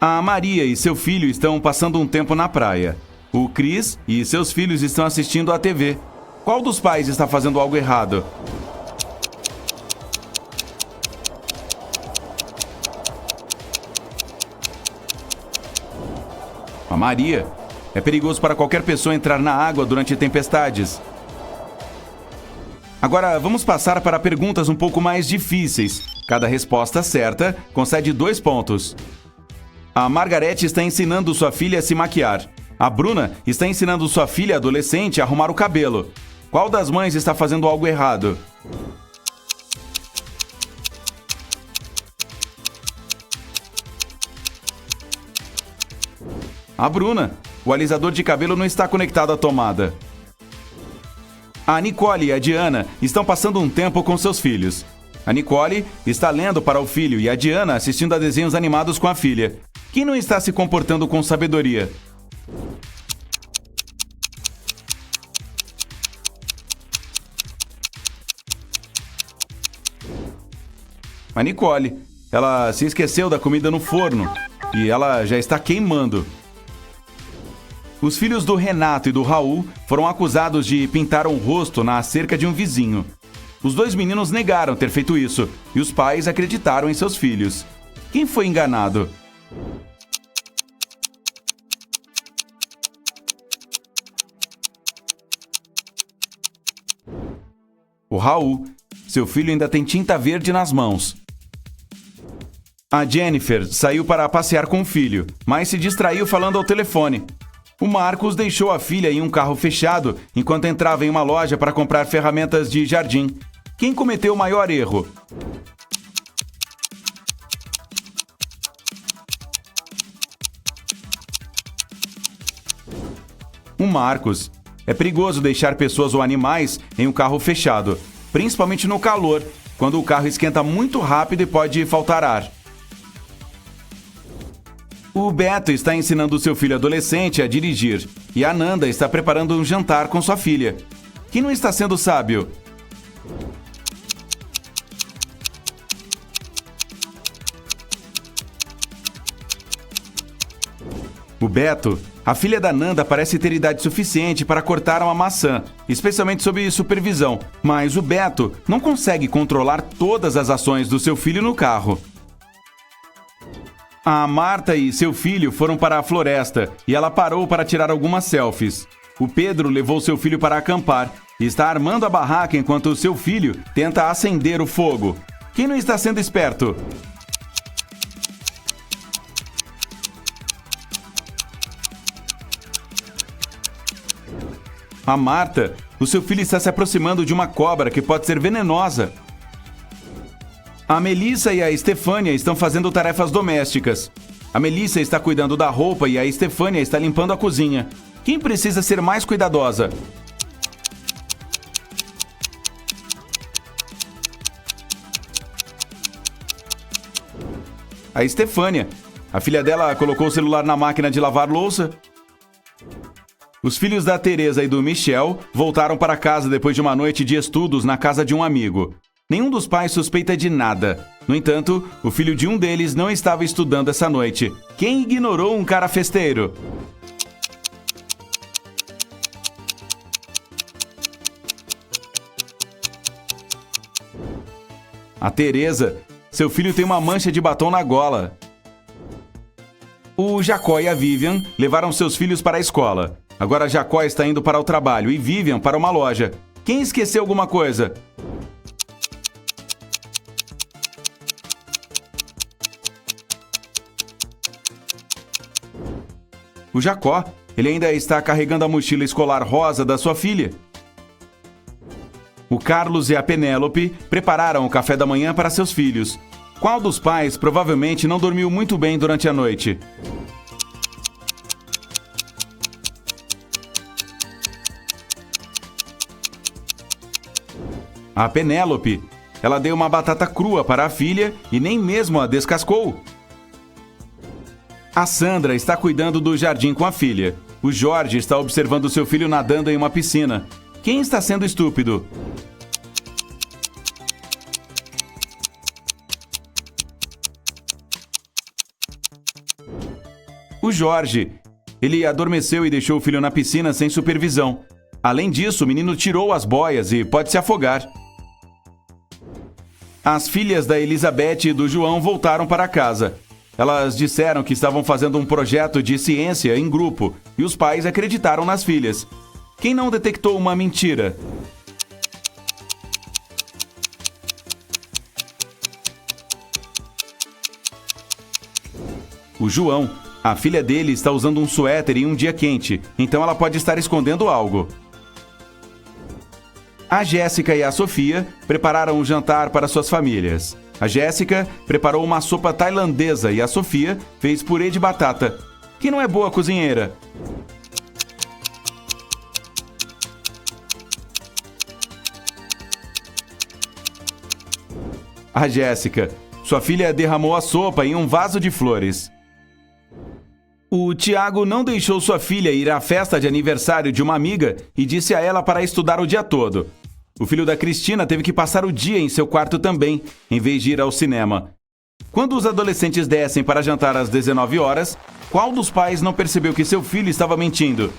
A Maria e seu filho estão passando um tempo na praia. O Chris e seus filhos estão assistindo à TV. Qual dos pais está fazendo algo errado? A Maria. É perigoso para qualquer pessoa entrar na água durante tempestades. Agora, vamos passar para perguntas um pouco mais difíceis. Cada resposta certa concede 2 pontos. A Margarete está ensinando sua filha a se maquiar. A Bruna está ensinando sua filha adolescente a arrumar o cabelo. Qual das mães está fazendo algo errado? A Bruna. O alisador de cabelo não está conectado à tomada. A Nicole e a Diana estão passando um tempo com seus filhos. A Nicole está lendo para o filho e a Diana assistindo a desenhos animados com a filha. Quem não está se comportando com sabedoria? A Nicole. Ela se esqueceu da comida no forno e ela já está queimando. Os filhos do Renato e do Raul foram acusados de pintar o rosto na cerca de um vizinho. Os dois meninos negaram ter feito isso e os pais acreditaram em seus filhos. Quem foi enganado? O Raul. Seu filho ainda tem tinta verde nas mãos. A Jennifer saiu para passear com o filho, mas se distraiu falando ao telefone. O Marcos deixou a filha em um carro fechado enquanto entrava em uma loja para comprar ferramentas de jardim. Quem cometeu o maior erro? O Marcos. É perigoso deixar pessoas ou animais em um carro fechado, principalmente no calor, quando o carro esquenta muito rápido e pode faltar ar. O Beto está ensinando seu filho adolescente a dirigir e a Nanda está preparando um jantar com sua filha. Quem não está sendo sábio? O Beto. A filha da Nanda parece ter idade suficiente para cortar uma maçã, especialmente sob supervisão, mas o Beto não consegue controlar todas as ações do seu filho no carro. A Marta e seu filho foram para a floresta e ela parou para tirar algumas selfies. O Pedro levou seu filho para acampar e está armando a barraca enquanto seu filho tenta acender o fogo. Quem não está sendo esperto? A Marta. O seu filho está se aproximando de uma cobra que pode ser venenosa. A Melissa e a Estefânia estão fazendo tarefas domésticas. A Melissa está cuidando da roupa e a Estefânia está limpando a cozinha. Quem precisa ser mais cuidadosa? A Estefânia. A filha dela colocou o celular na máquina de lavar louça. Os filhos da Teresa e do Michel voltaram para casa depois de uma noite de estudos na casa de um amigo. Nenhum dos pais suspeita de nada. No entanto, o filho de um deles não estava estudando essa noite. Quem ignorou um cara festeiro? A Teresa. Seu filho tem uma mancha de batom na gola. O Jacó e a Vivian levaram seus filhos para a escola. Agora Jacó está indo para o trabalho e Vivian para uma loja. Quem esqueceu alguma coisa? O Jacó. Ele ainda está carregando a mochila escolar rosa da sua filha. O Carlos e a Penélope prepararam o café da manhã para seus filhos. Qual dos pais provavelmente não dormiu muito bem durante a noite? A Penélope. Ela deu uma batata crua para a filha e nem mesmo a descascou. A Sandra está cuidando do jardim com a filha. O Jorge está observando seu filho nadando em uma piscina. Quem está sendo estúpido? O Jorge. Ele adormeceu e deixou o filho na piscina sem supervisão. Além disso, o menino tirou as boias e pode se afogar. As filhas da Elizabeth e do João voltaram para casa. Elas disseram que estavam fazendo um projeto de ciência em grupo e os pais acreditaram nas filhas. Quem não detectou uma mentira? O João. A filha dele está usando um suéter em um dia quente, então ela pode estar escondendo algo. A Jéssica e a Sofia prepararam um jantar para suas famílias. A Jéssica preparou uma sopa tailandesa e a Sofia fez purê de batata. Quem não é boa cozinheira? A Jéssica. Sua filha derramou a sopa em um vaso de flores. O Tiago não deixou sua filha ir à festa de aniversário de uma amiga e disse a ela para estudar o dia todo. O filho da Cristina teve que passar o dia em seu quarto também, em vez de ir ao cinema. Quando os adolescentes descem para jantar às 19 horas, qual dos pais não percebeu que seu filho estava mentindo?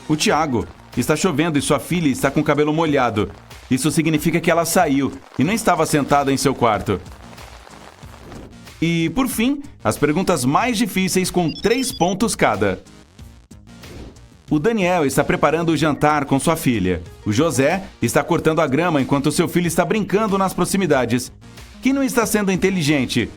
O Tiago. Está chovendo e sua filha está com o cabelo molhado. Isso significa que ela saiu e não estava sentada em seu quarto. E, por fim, as perguntas mais difíceis com 3 pontos cada. O Daniel está preparando o jantar com sua filha. O José está cortando a grama enquanto seu filho está brincando nas proximidades. Quem não está sendo inteligente?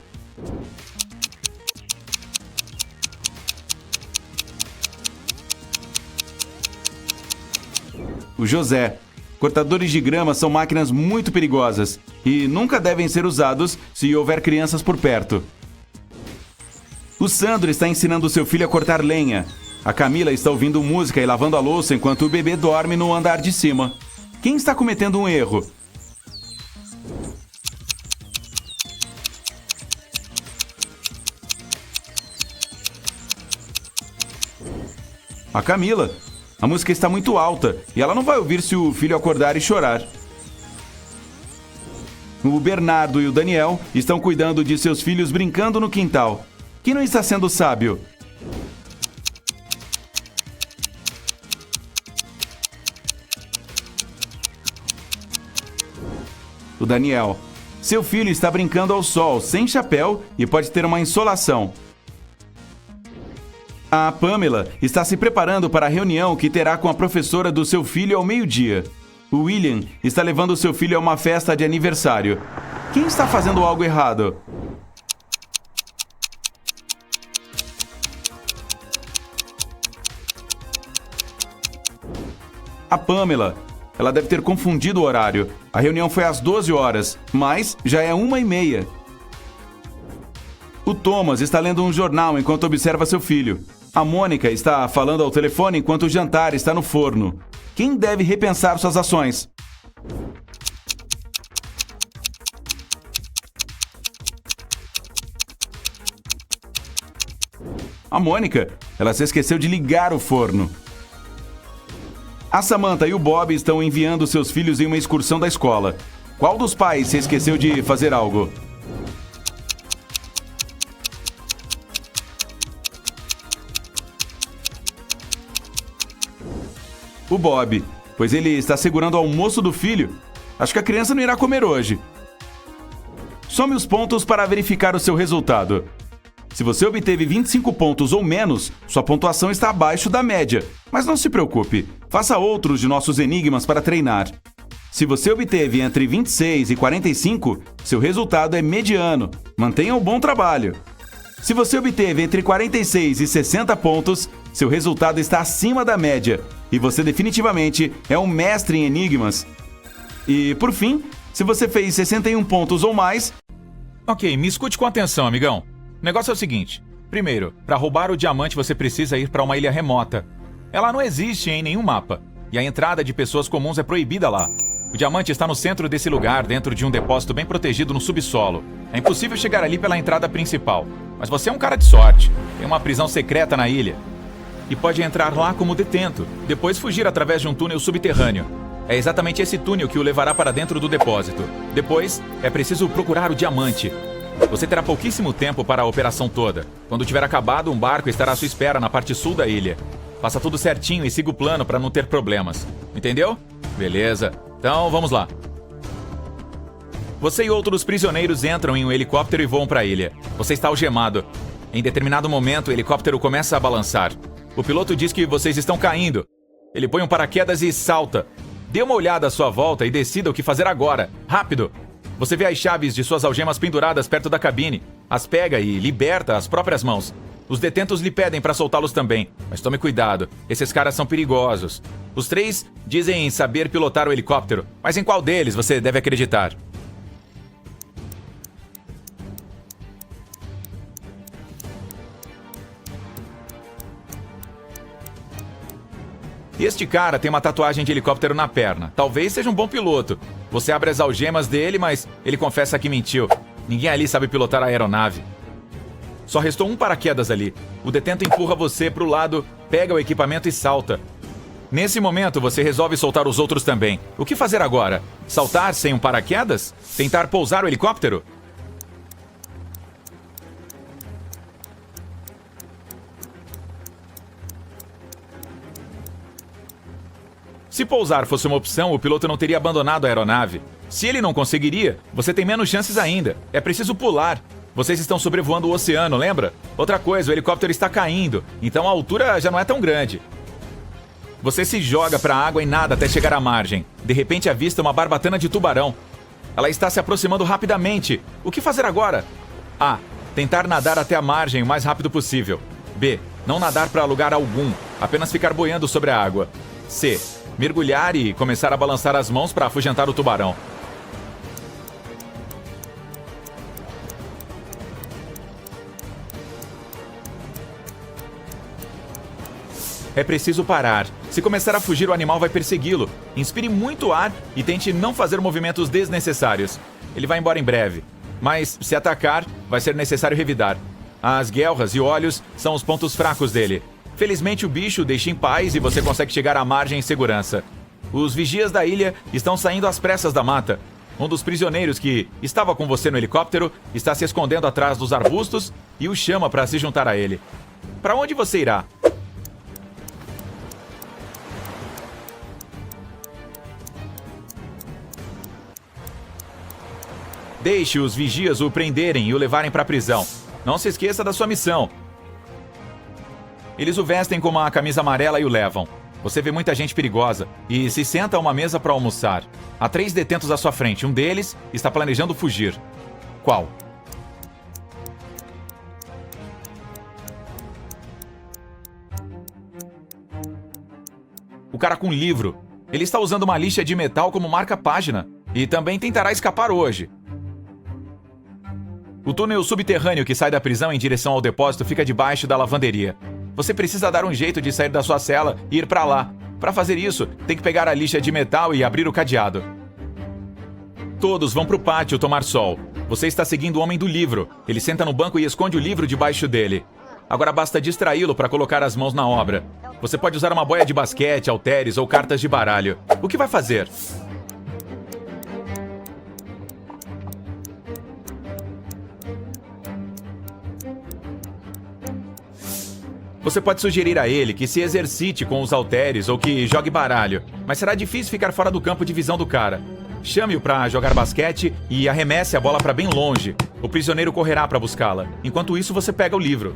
O José. Cortadores de grama são máquinas muito perigosas e nunca devem ser usados se houver crianças por perto. O Sandro está ensinando seu filho a cortar lenha. A Camila está ouvindo música e lavando a louça enquanto o bebê dorme no andar de cima. Quem está cometendo um erro? A Camila. A música está muito alta e ela não vai ouvir se o filho acordar e chorar. O Bernardo e o Daniel estão cuidando de seus filhos brincando no quintal. Quem não está sendo sábio? O Daniel. Seu filho está brincando ao sol, sem chapéu e pode ter uma insolação. A Pamela está se preparando para a reunião que terá com a professora do seu filho ao meio-dia. O William está levando seu filho a uma festa de aniversário. Quem está fazendo algo errado? A Pamela. Ela deve ter confundido o horário. A reunião foi às 12 horas, mas já é 1h30. O Thomas está lendo um jornal enquanto observa seu filho. A Mônica está falando ao telefone enquanto o jantar está no forno. Quem deve repensar suas ações? A Mônica. Ela se esqueceu de ligar o forno. A Samantha e o Bob estão enviando seus filhos em uma excursão da escola. Qual dos pais se esqueceu de fazer algo? O Bob, pois ele está segurando o almoço do filho. Acho que a criança não irá comer hoje. Some os pontos para verificar o seu resultado. Se você obteve 25 pontos ou menos, sua pontuação está abaixo da média. Mas não se preocupe, faça outros de nossos enigmas para treinar. Se você obteve entre 26 e 45, seu resultado é mediano. Mantenha um bom trabalho. Se você obteve entre 46 e 60 pontos, seu resultado está acima da média. E você definitivamente é um mestre em enigmas. E, por fim, se você fez 61 pontos ou mais... Ok, me escute com atenção, amigão. O negócio é o seguinte. Primeiro, para roubar o diamante você precisa ir para uma ilha remota. Ela não existe em nenhum mapa. E a entrada de pessoas comuns é proibida lá. O diamante está no centro desse lugar, dentro de um depósito bem protegido no subsolo. É impossível chegar ali pela entrada principal. Mas você é um cara de sorte. Tem uma prisão secreta na ilha. E pode entrar lá como detento, depois fugir através de um túnel subterrâneo. É exatamente esse túnel que o levará para dentro do depósito. Depois, é preciso procurar o diamante. Você terá pouquíssimo tempo para a operação toda. Quando tiver acabado, um barco estará à sua espera na parte sul da ilha. Faça tudo certinho e siga o plano para não ter problemas. Entendeu? Beleza. Então, vamos lá. Você e outros prisioneiros entram em um helicóptero e voam para a ilha. Você está algemado. Em determinado momento, o helicóptero começa a balançar. O piloto diz que vocês estão caindo. Ele põe um paraquedas e salta. Dê uma olhada à sua volta e decida o que fazer agora. Rápido! Você vê as chaves de suas algemas penduradas perto da cabine. As pega e liberta as próprias mãos. Os detentos lhe pedem para soltá-los também. Mas tome cuidado, esses caras são perigosos. Os 3 dizem saber pilotar o helicóptero. Mas em qual deles você deve acreditar? Este cara tem uma tatuagem de helicóptero na perna. Talvez seja um bom piloto. Você abre as algemas dele, mas ele confessa que mentiu. Ninguém ali sabe pilotar a aeronave. Só restou um paraquedas ali. O detento empurra você pro lado, pega o equipamento e salta. Nesse momento, você resolve soltar os outros também. O que fazer agora? Saltar sem um paraquedas? Tentar pousar o helicóptero? Se pousar fosse uma opção, o piloto não teria abandonado a aeronave. Se ele não conseguiria, você tem menos chances ainda. É preciso pular. Vocês estão sobrevoando o oceano, lembra? Outra coisa, o helicóptero está caindo, então a altura já não é tão grande. Você se joga para a água e nada até chegar à margem. De repente avista uma barbatana de tubarão. Ela está se aproximando rapidamente. O que fazer agora? A. Tentar nadar até a margem o mais rápido possível. B. Não nadar para lugar algum, apenas ficar boiando sobre a água. C. Mergulhar e começar a balançar as mãos para afugentar o tubarão. É preciso parar. Se começar a fugir, o animal vai persegui-lo. Inspire muito ar e tente não fazer movimentos desnecessários. Ele vai embora em breve. Mas, se atacar, vai ser necessário revidar. As guelras e olhos são os pontos fracos dele. Felizmente, o bicho o deixa em paz e você consegue chegar à margem em segurança. Os vigias da ilha estão saindo às pressas da mata. Um dos prisioneiros que estava com você no helicóptero está se escondendo atrás dos arbustos e o chama para se juntar a ele. Para onde você irá? Deixe os vigias o prenderem e o levarem para a prisão. Não se esqueça da sua missão. Eles o vestem com uma camisa amarela e o levam. Você vê muita gente perigosa e se senta a uma mesa para almoçar. Há 3 detentos à sua frente. Um deles está planejando fugir. Qual? O cara com livro. Ele está usando uma lixa de metal como marca-página e também tentará escapar hoje. O túnel subterrâneo que sai da prisão em direção ao depósito fica debaixo da lavanderia. Você precisa dar um jeito de sair da sua cela e ir para lá. Para fazer isso, tem que pegar a lixa de metal e abrir o cadeado. Todos vão para o pátio tomar sol. Você está seguindo o homem do livro. Ele senta no banco e esconde o livro debaixo dele. Agora basta distraí-lo para colocar as mãos na obra. Você pode usar uma boia de basquete, halteres ou cartas de baralho. O que vai fazer? Você pode sugerir a ele que se exercite com os halteres ou que jogue baralho, mas será difícil ficar fora do campo de visão do cara. Chame-o para jogar basquete e arremesse a bola para bem longe. O prisioneiro correrá para buscá-la. Enquanto isso, você pega o livro.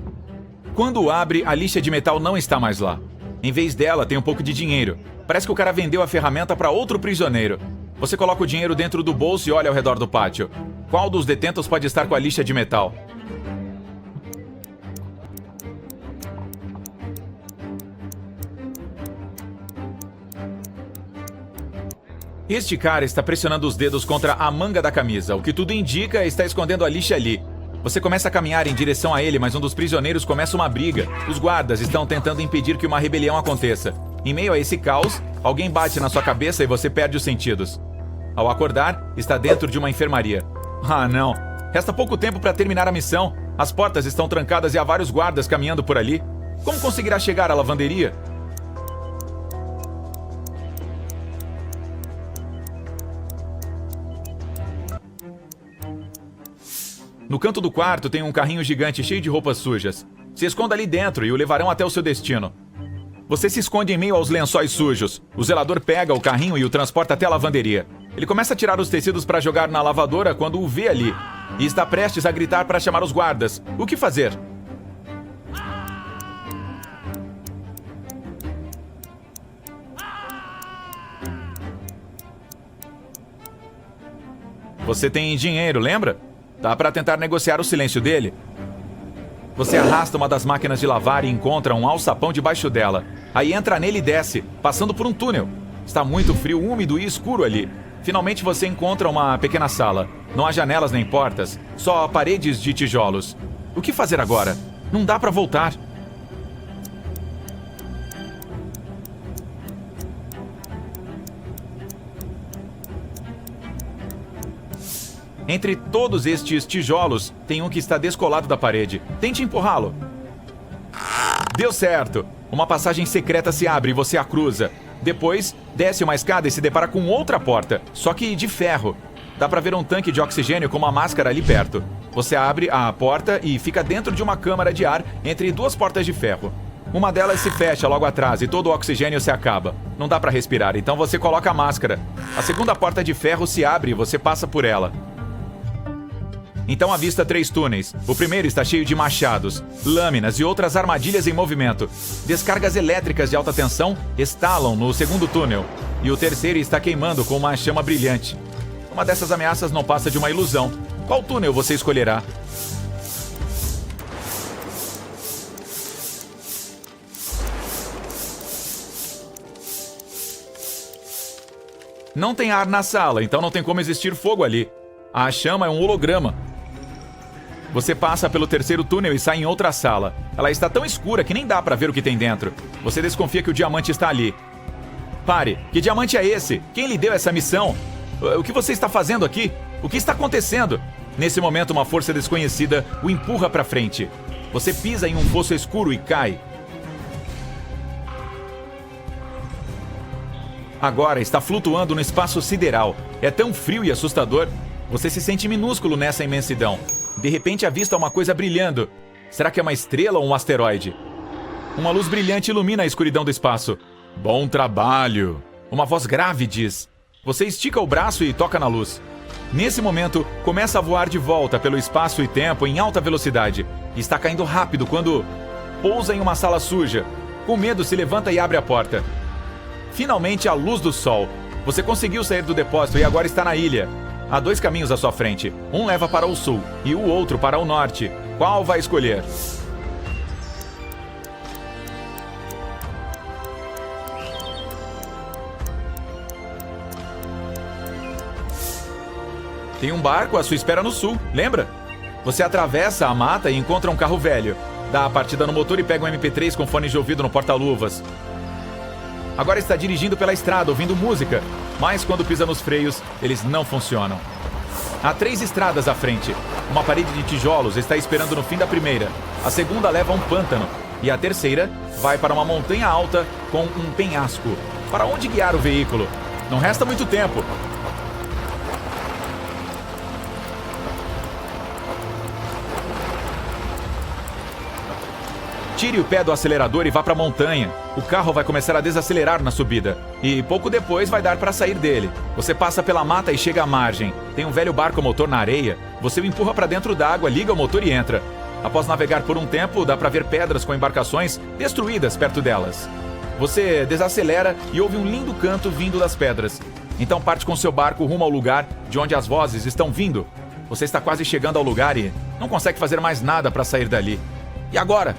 Quando abre, a lixa de metal não está mais lá. Em vez dela, tem um pouco de dinheiro. Parece que o cara vendeu a ferramenta para outro prisioneiro. Você coloca o dinheiro dentro do bolso e olha ao redor do pátio. Qual dos detentos pode estar com a lixa de metal? Este cara está pressionando os dedos contra a manga da camisa. O que tudo indica, está escondendo a lixa ali. Você começa a caminhar em direção a ele, mas um dos prisioneiros começa uma briga. Os guardas estão tentando impedir que uma rebelião aconteça. Em meio a esse caos, alguém bate na sua cabeça e você perde os sentidos. Ao acordar, está dentro de uma enfermaria. Ah, não. Resta pouco tempo para terminar a missão. As portas estão trancadas e há vários guardas caminhando por ali. Como conseguirá chegar à lavanderia? No canto do quarto tem um carrinho gigante cheio de roupas sujas. Se esconda ali dentro e o levarão até o seu destino. Você se esconde em meio aos lençóis sujos. O zelador pega o carrinho e o transporta até a lavanderia. Ele começa a tirar os tecidos para jogar na lavadora quando o vê ali. E está prestes a gritar para chamar os guardas. O que fazer? Você tem dinheiro, lembra? Dá para tentar negociar o silêncio dele. Você arrasta uma das máquinas de lavar e encontra um alçapão debaixo dela. Aí entra nele e desce, passando por um túnel. Está muito frio, úmido e escuro ali. Finalmente você encontra uma pequena sala. Não há janelas nem portas, só paredes de tijolos. O que fazer agora? Não dá para voltar. Entre todos estes tijolos, tem um que está descolado da parede. Tente empurrá-lo. Deu certo! Uma passagem secreta se abre e você a cruza. Depois, desce uma escada e se depara com outra porta, só que de ferro. Dá pra ver um tanque de oxigênio com uma máscara ali perto. Você abre a porta e fica dentro de uma câmara de ar entre duas portas de ferro. Uma delas se fecha logo atrás e todo o oxigênio se acaba. Não dá pra respirar, então você coloca a máscara. A segunda porta de ferro se abre e você passa por ela. Então avista 3 túneis. O primeiro está cheio de machados, lâminas e outras armadilhas em movimento. Descargas elétricas de alta tensão estalam no segundo túnel. E o terceiro está queimando com uma chama brilhante. Uma dessas ameaças não passa de uma ilusão. Qual túnel você escolherá? Não tem ar na sala, então não tem como existir fogo ali. A chama é um holograma. Você passa pelo terceiro túnel e sai em outra sala. Ela está tão escura que nem dá pra ver o que tem dentro. Você desconfia que o diamante está ali. Pare! Que diamante é esse? Quem lhe deu essa missão? O que você está fazendo aqui? O que está acontecendo? Nesse momento, uma força desconhecida o empurra pra frente. Você pisa em um poço escuro e cai. Agora está flutuando no espaço sideral. É tão frio e assustador. Você se sente minúsculo nessa imensidão. De repente avista uma coisa brilhando. Será que é uma estrela ou um asteroide? Uma luz brilhante ilumina a escuridão do espaço. Bom trabalho! Uma voz grave diz. Você estica o braço e toca na luz. Nesse momento, começa a voar de volta pelo espaço e tempo em alta velocidade. Está caindo rápido quando pousa em uma sala suja. Com medo, se levanta e abre a porta. Finalmente, a luz do sol. Você conseguiu sair do depósito e agora está na ilha. Há 2 caminhos à sua frente. Um leva para o sul e o outro para o norte. Qual vai escolher? Tem um barco à sua espera no sul, lembra? Você atravessa a mata e encontra um carro velho. Dá a partida no motor e pega um MP3 com fone de ouvido no porta-luvas. Agora está dirigindo pela estrada, ouvindo música. Mas quando pisa nos freios, eles não funcionam. Há 3 estradas à frente. Uma parede de tijolos está esperando no fim da primeira. A segunda leva a um pântano. E a terceira vai para uma montanha alta com um penhasco. Para onde guiar o veículo? Não resta muito tempo. Tire o pé do acelerador e vá para a montanha. O carro vai começar a desacelerar na subida. E pouco depois vai dar para sair dele. Você passa pela mata e chega à margem. Tem um velho barco motor na areia. Você o empurra para dentro d'água, liga o motor e entra. Após navegar por um tempo, dá para ver pedras com embarcações destruídas perto delas. Você desacelera e ouve um lindo canto vindo das pedras. Então parte com seu barco rumo ao lugar de onde as vozes estão vindo. Você está quase chegando ao lugar e não consegue fazer mais nada para sair dali. E agora?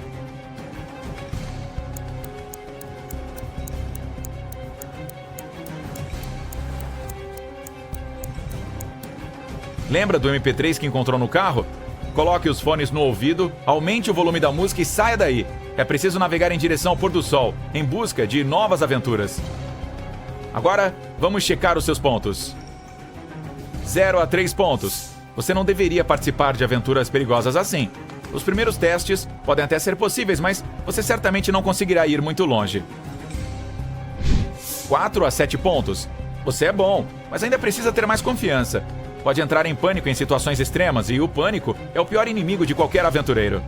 Lembra do MP3 que encontrou no carro? Coloque os fones no ouvido, aumente o volume da música e saia daí. É preciso navegar em direção ao pôr do sol, em busca de novas aventuras. Agora, vamos checar os seus pontos. 0 a 3 pontos. Você não deveria participar de aventuras perigosas assim. Os primeiros testes podem até ser possíveis, mas você certamente não conseguirá ir muito longe. 4 a 7 pontos. Você é bom, mas ainda precisa ter mais confiança. Pode entrar em pânico em situações extremas e o pânico é o pior inimigo de qualquer aventureiro.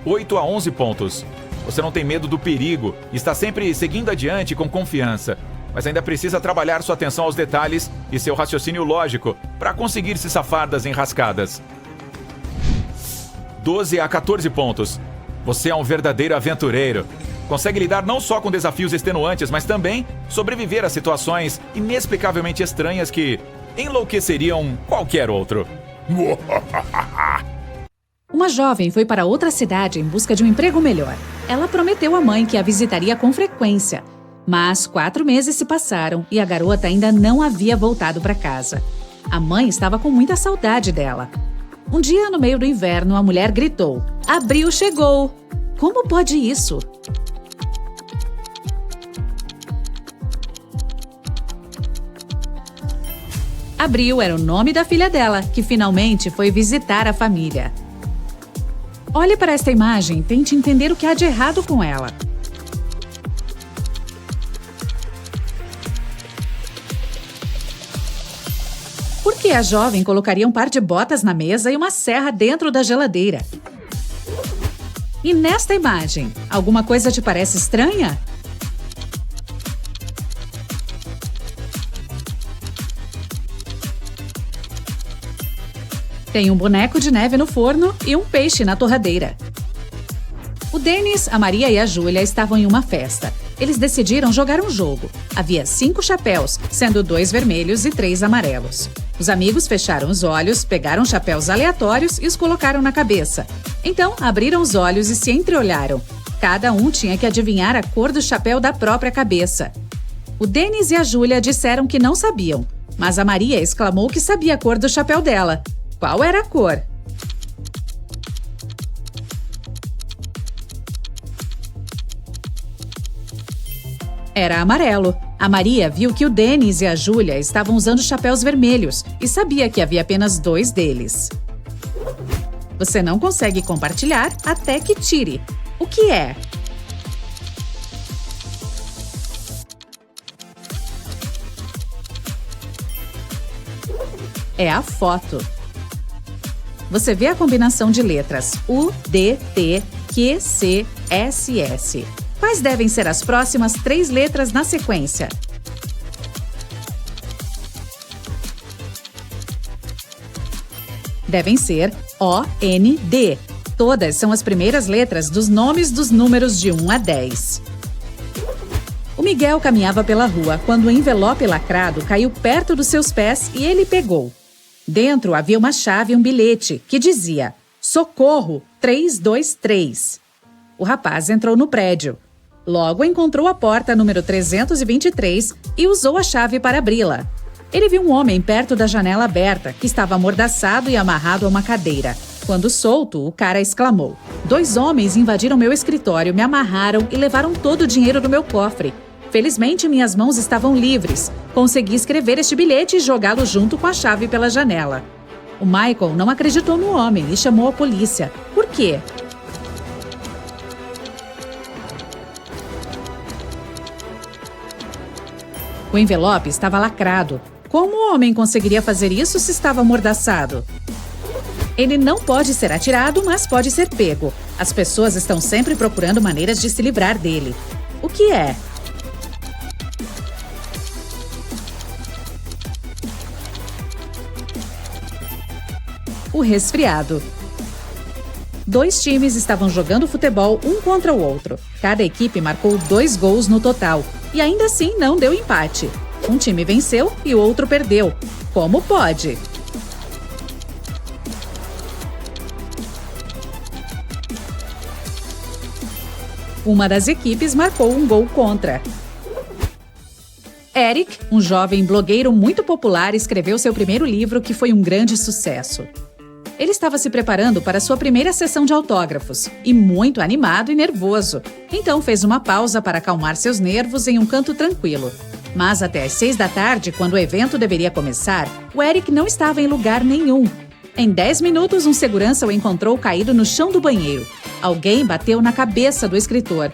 8 a 11 pontos. Você não tem medo do perigo e está sempre seguindo adiante com confiança, mas ainda precisa trabalhar sua atenção aos detalhes e seu raciocínio lógico para conseguir se safar das enrascadas. 12 a 14 pontos. Você é um verdadeiro aventureiro. Consegue lidar não só com desafios extenuantes, mas também sobreviver a situações inexplicavelmente estranhas que enlouqueceriam qualquer outro. Uma jovem foi para outra cidade em busca de um emprego melhor. Ela prometeu à mãe que a visitaria com frequência. Mas 4 meses se passaram e a garota ainda não havia voltado para casa. A mãe estava com muita saudade dela. Um dia, no meio do inverno, a mulher gritou: "Abril chegou!" Como pode isso? Abril era o nome da filha dela, que finalmente foi visitar a família. Olhe para esta imagem e tente entender o que há de errado com ela. Por que a jovem colocaria um par de botas na mesa e uma serra dentro da geladeira? E nesta imagem, alguma coisa te parece estranha? Tem um boneco de neve no forno e um peixe na torradeira. O Dennis, a Maria e a Júlia estavam em uma festa. Eles decidiram jogar um jogo. Havia 5 chapéus, sendo 2 vermelhos e 3 amarelos. Os amigos fecharam os olhos, pegaram chapéus aleatórios e os colocaram na cabeça. Então, abriram os olhos e se entreolharam. Cada um tinha que adivinhar a cor do chapéu da própria cabeça. O Dennis e a Júlia disseram que não sabiam, mas a Maria exclamou que sabia a cor do chapéu dela. Qual era a cor? Era amarelo. A Maria viu que o Dennis e a Júlia estavam usando chapéus vermelhos e sabia que havia apenas 2 deles. Você não consegue compartilhar até que tire. O que é? É a foto. Você vê a combinação de letras U, D, T, Q, C, S, S. Quais devem ser as próximas 3 letras na sequência? Devem ser O, N, D. Todas são as primeiras letras dos nomes dos números de 1 a 10. O Miguel caminhava pela rua quando o envelope lacrado caiu perto dos seus pés e ele pegou. Dentro havia uma chave e um bilhete que dizia Socorro 323. O rapaz entrou no prédio. Logo encontrou a porta número 323 e usou a chave para abri-la. Ele viu um homem perto da janela aberta, que estava amordaçado e amarrado a uma cadeira. Quando solto, o cara exclamou: 2 homens invadiram meu escritório, me amarraram e levaram todo o dinheiro do meu cofre. Felizmente, minhas mãos estavam livres. Consegui escrever este bilhete e jogá-lo junto com a chave pela janela. O Michael não acreditou no homem e chamou a polícia. Por quê? O envelope estava lacrado. Como o homem conseguiria fazer isso se estava amordaçado? Ele não pode ser atirado, mas pode ser pego. As pessoas estão sempre procurando maneiras de se livrar dele. O que é? O resfriado. 2 times estavam jogando futebol um contra o outro. Cada equipe marcou 2 gols no total. E ainda assim não deu empate. Um time venceu e o outro perdeu. Como pode? Uma das equipes marcou um gol contra. Eric, um jovem blogueiro muito popular, escreveu seu primeiro livro, que foi um grande sucesso. Ele estava se preparando para sua primeira sessão de autógrafos e muito animado e nervoso. Então fez uma pausa para acalmar seus nervos em um canto tranquilo. Mas até às 6 da tarde, quando o evento deveria começar, o Eric não estava em lugar nenhum. Em 10 minutos, um segurança o encontrou caído no chão do banheiro. Alguém bateu na cabeça do escritor.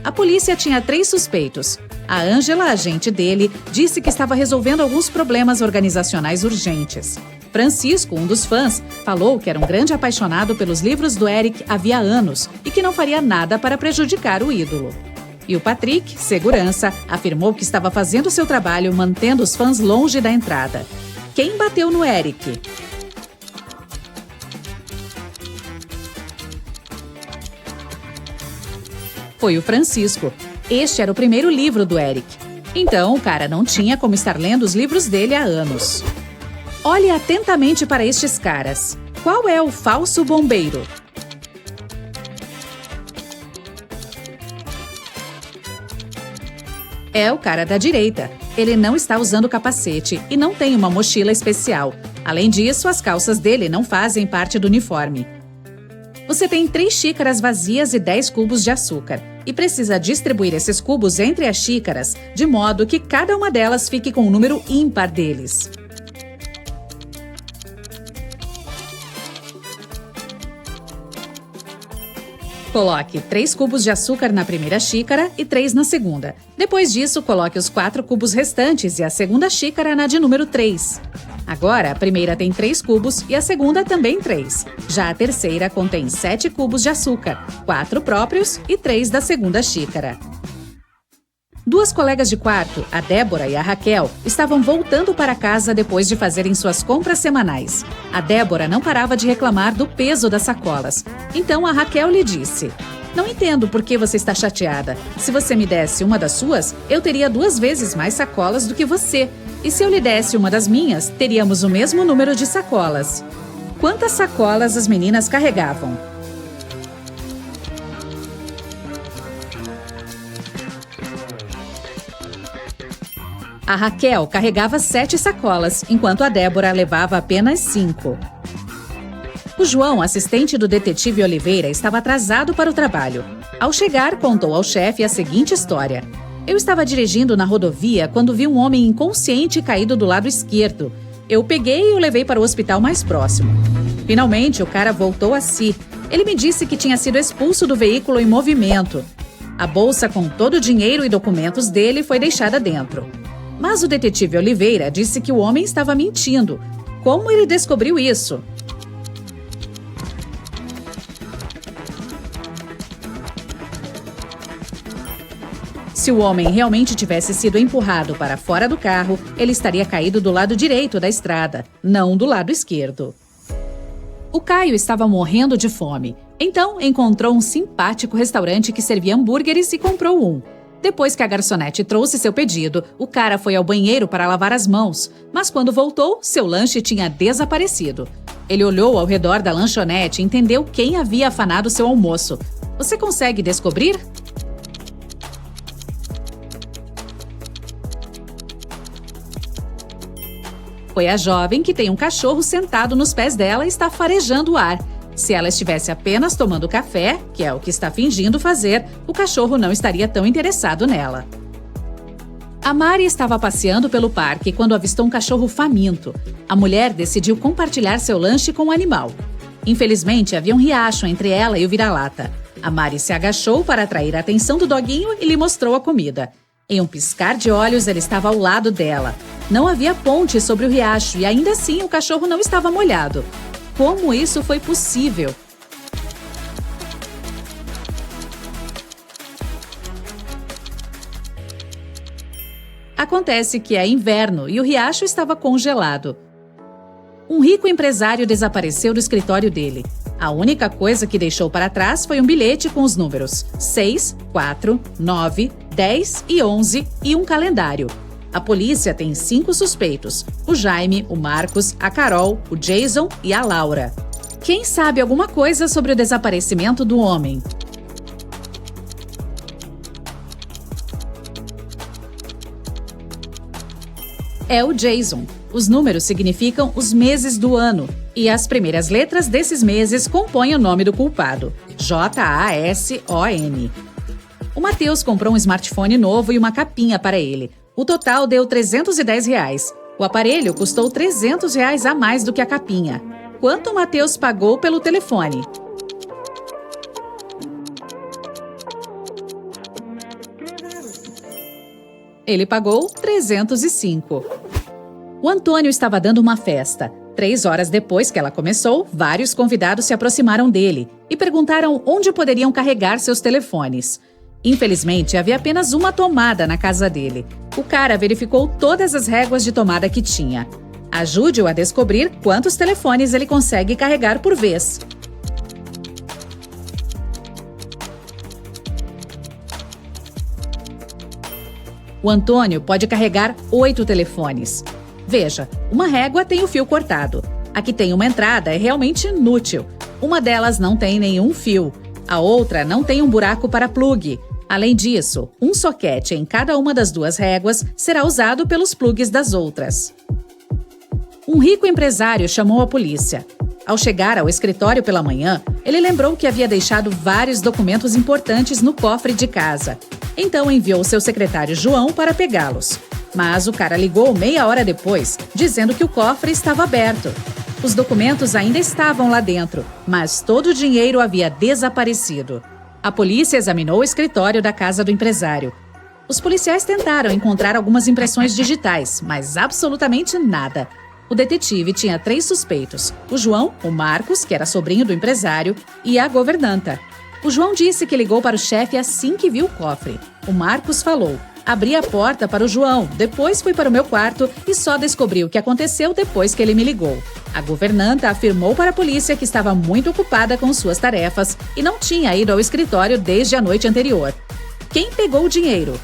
A polícia tinha 3 suspeitos. A Angela, agente dele, disse que estava resolvendo alguns problemas organizacionais urgentes. Francisco, um dos fãs, falou que era um grande apaixonado pelos livros do Eric havia anos e que não faria nada para prejudicar o ídolo. E o Patrick, segurança, afirmou que estava fazendo seu trabalho mantendo os fãs longe da entrada. Quem bateu no Eric? Foi o Francisco. Este era o primeiro livro do Eric. Então, o cara não tinha como estar lendo os livros dele há anos. Olhe atentamente para estes caras. Qual é o falso bombeiro? É o cara da direita. Ele não está usando capacete e não tem uma mochila especial. Além disso, as calças dele não fazem parte do uniforme. Você tem 3 xícaras vazias e 10 cubos de açúcar. E precisa distribuir esses cubos entre as xícaras, de modo que cada uma delas fique com um número ímpar deles. Coloque 3 cubos de açúcar na primeira xícara e 3 na segunda. Depois disso, coloque os 4 cubos restantes e a segunda xícara na de número 3. Agora, a primeira tem 3 cubos e a segunda também 3. Já a terceira contém 7 cubos de açúcar, 4 próprios e 3 da segunda xícara. 2 colegas de quarto, a Débora e a Raquel, estavam voltando para casa depois de fazerem suas compras semanais. A Débora não parava de reclamar do peso das sacolas. Então a Raquel lhe disse: "Não entendo por que você está chateada. Se você me desse uma das suas, eu teria 2 vezes mais sacolas do que você. E se eu lhe desse uma das minhas, teríamos o mesmo número de sacolas." Quantas sacolas as meninas carregavam? A Raquel carregava 7 sacolas, enquanto a Débora levava apenas 5. O João, assistente do detetive Oliveira, estava atrasado para o trabalho. Ao chegar, contou ao chefe a seguinte história: "Eu estava dirigindo na rodovia quando vi um homem inconsciente caído do lado esquerdo. Eu peguei e o levei para o hospital mais próximo. Finalmente, o cara voltou a si. Ele me disse que tinha sido expulso do veículo em movimento. A bolsa com todo o dinheiro e documentos dele foi deixada dentro." Mas o detetive Oliveira disse que o homem estava mentindo. Como ele descobriu isso? Se o homem realmente tivesse sido empurrado para fora do carro, ele estaria caído do lado direito da estrada, não do lado esquerdo. O Caio estava morrendo de fome. Então, encontrou um simpático restaurante que servia hambúrgueres e comprou um. Depois que a garçonete trouxe seu pedido, o cara foi ao banheiro para lavar as mãos, mas quando voltou, seu lanche tinha desaparecido. Ele olhou ao redor da lanchonete e entendeu quem havia afanado seu almoço. Você consegue descobrir? Foi a jovem que tem um cachorro sentado nos pés dela e está farejando o ar. Se ela estivesse apenas tomando café, que é o que está fingindo fazer, o cachorro não estaria tão interessado nela. A Mari estava passeando pelo parque quando avistou um cachorro faminto. A mulher decidiu compartilhar seu lanche com o animal. Infelizmente, havia um riacho entre ela e o vira-lata. A Mari se agachou para atrair a atenção do doguinho e lhe mostrou a comida. Em um piscar de olhos, ele estava ao lado dela. Não havia ponte sobre o riacho e ainda assim o cachorro não estava molhado. Como isso foi possível? Acontece que é inverno e o riacho estava congelado. Um rico empresário desapareceu do escritório dele. A única coisa que deixou para trás foi um bilhete com os números 6, 4, 9, 10 e 11 e um calendário. A polícia tem 5 suspeitos: o Jaime, o Marcos, a Carol, o Jason e a Laura. Quem sabe alguma coisa sobre o desaparecimento do homem? É o Jason. Os números significam os meses do ano, e as primeiras letras desses meses compõem o nome do culpado: J-A-S-O-N. O Matheus comprou um smartphone novo e uma capinha para ele. O total deu R$310. O aparelho custou R$300 a mais do que a capinha. Quanto o Matheus pagou pelo telefone? Ele pagou R$305. O Antônio estava dando uma festa. 3 horas depois que ela começou, vários convidados se aproximaram dele e perguntaram onde poderiam carregar seus telefones. Infelizmente, havia apenas uma tomada na casa dele. O cara verificou todas as réguas de tomada que tinha. Ajude-o a descobrir quantos telefones ele consegue carregar por vez. O Antônio pode carregar 8 telefones. Veja, uma régua tem o fio cortado. A que tem uma entrada é realmente inútil. Uma delas não tem nenhum fio. A outra não tem um buraco para plugue. Além disso, um soquete em cada uma das 2 réguas será usado pelos plugs das outras. Um rico empresário chamou a polícia. Ao chegar ao escritório pela manhã, ele lembrou que havia deixado vários documentos importantes no cofre de casa. Então enviou seu secretário João para pegá-los. Mas o cara ligou meia hora depois, dizendo que o cofre estava aberto. Os documentos ainda estavam lá dentro, mas todo o dinheiro havia desaparecido. A polícia examinou o escritório da casa do empresário. Os policiais tentaram encontrar algumas impressões digitais, mas absolutamente nada. O detetive tinha 3 suspeitos: o João, o Marcos, que era sobrinho do empresário, e a governanta. O João disse que ligou para o chefe assim que viu o cofre. O Marcos falou: abri a porta para o João, depois fui para o meu quarto e só descobri o que aconteceu depois que ele me ligou. A governanta afirmou para a polícia que estava muito ocupada com suas tarefas e não tinha ido ao escritório desde a noite anterior. Quem pegou o dinheiro?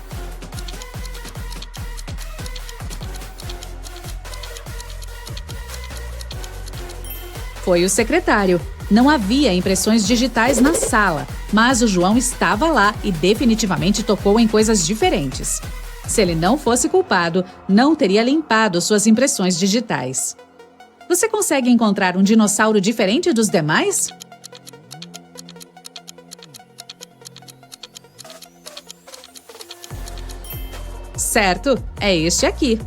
Foi o secretário. Não havia impressões digitais na sala, mas o João estava lá e definitivamente tocou em coisas diferentes. Se ele não fosse culpado, não teria limpado suas impressões digitais. Você consegue encontrar um dinossauro diferente dos demais? Certo, é este aqui.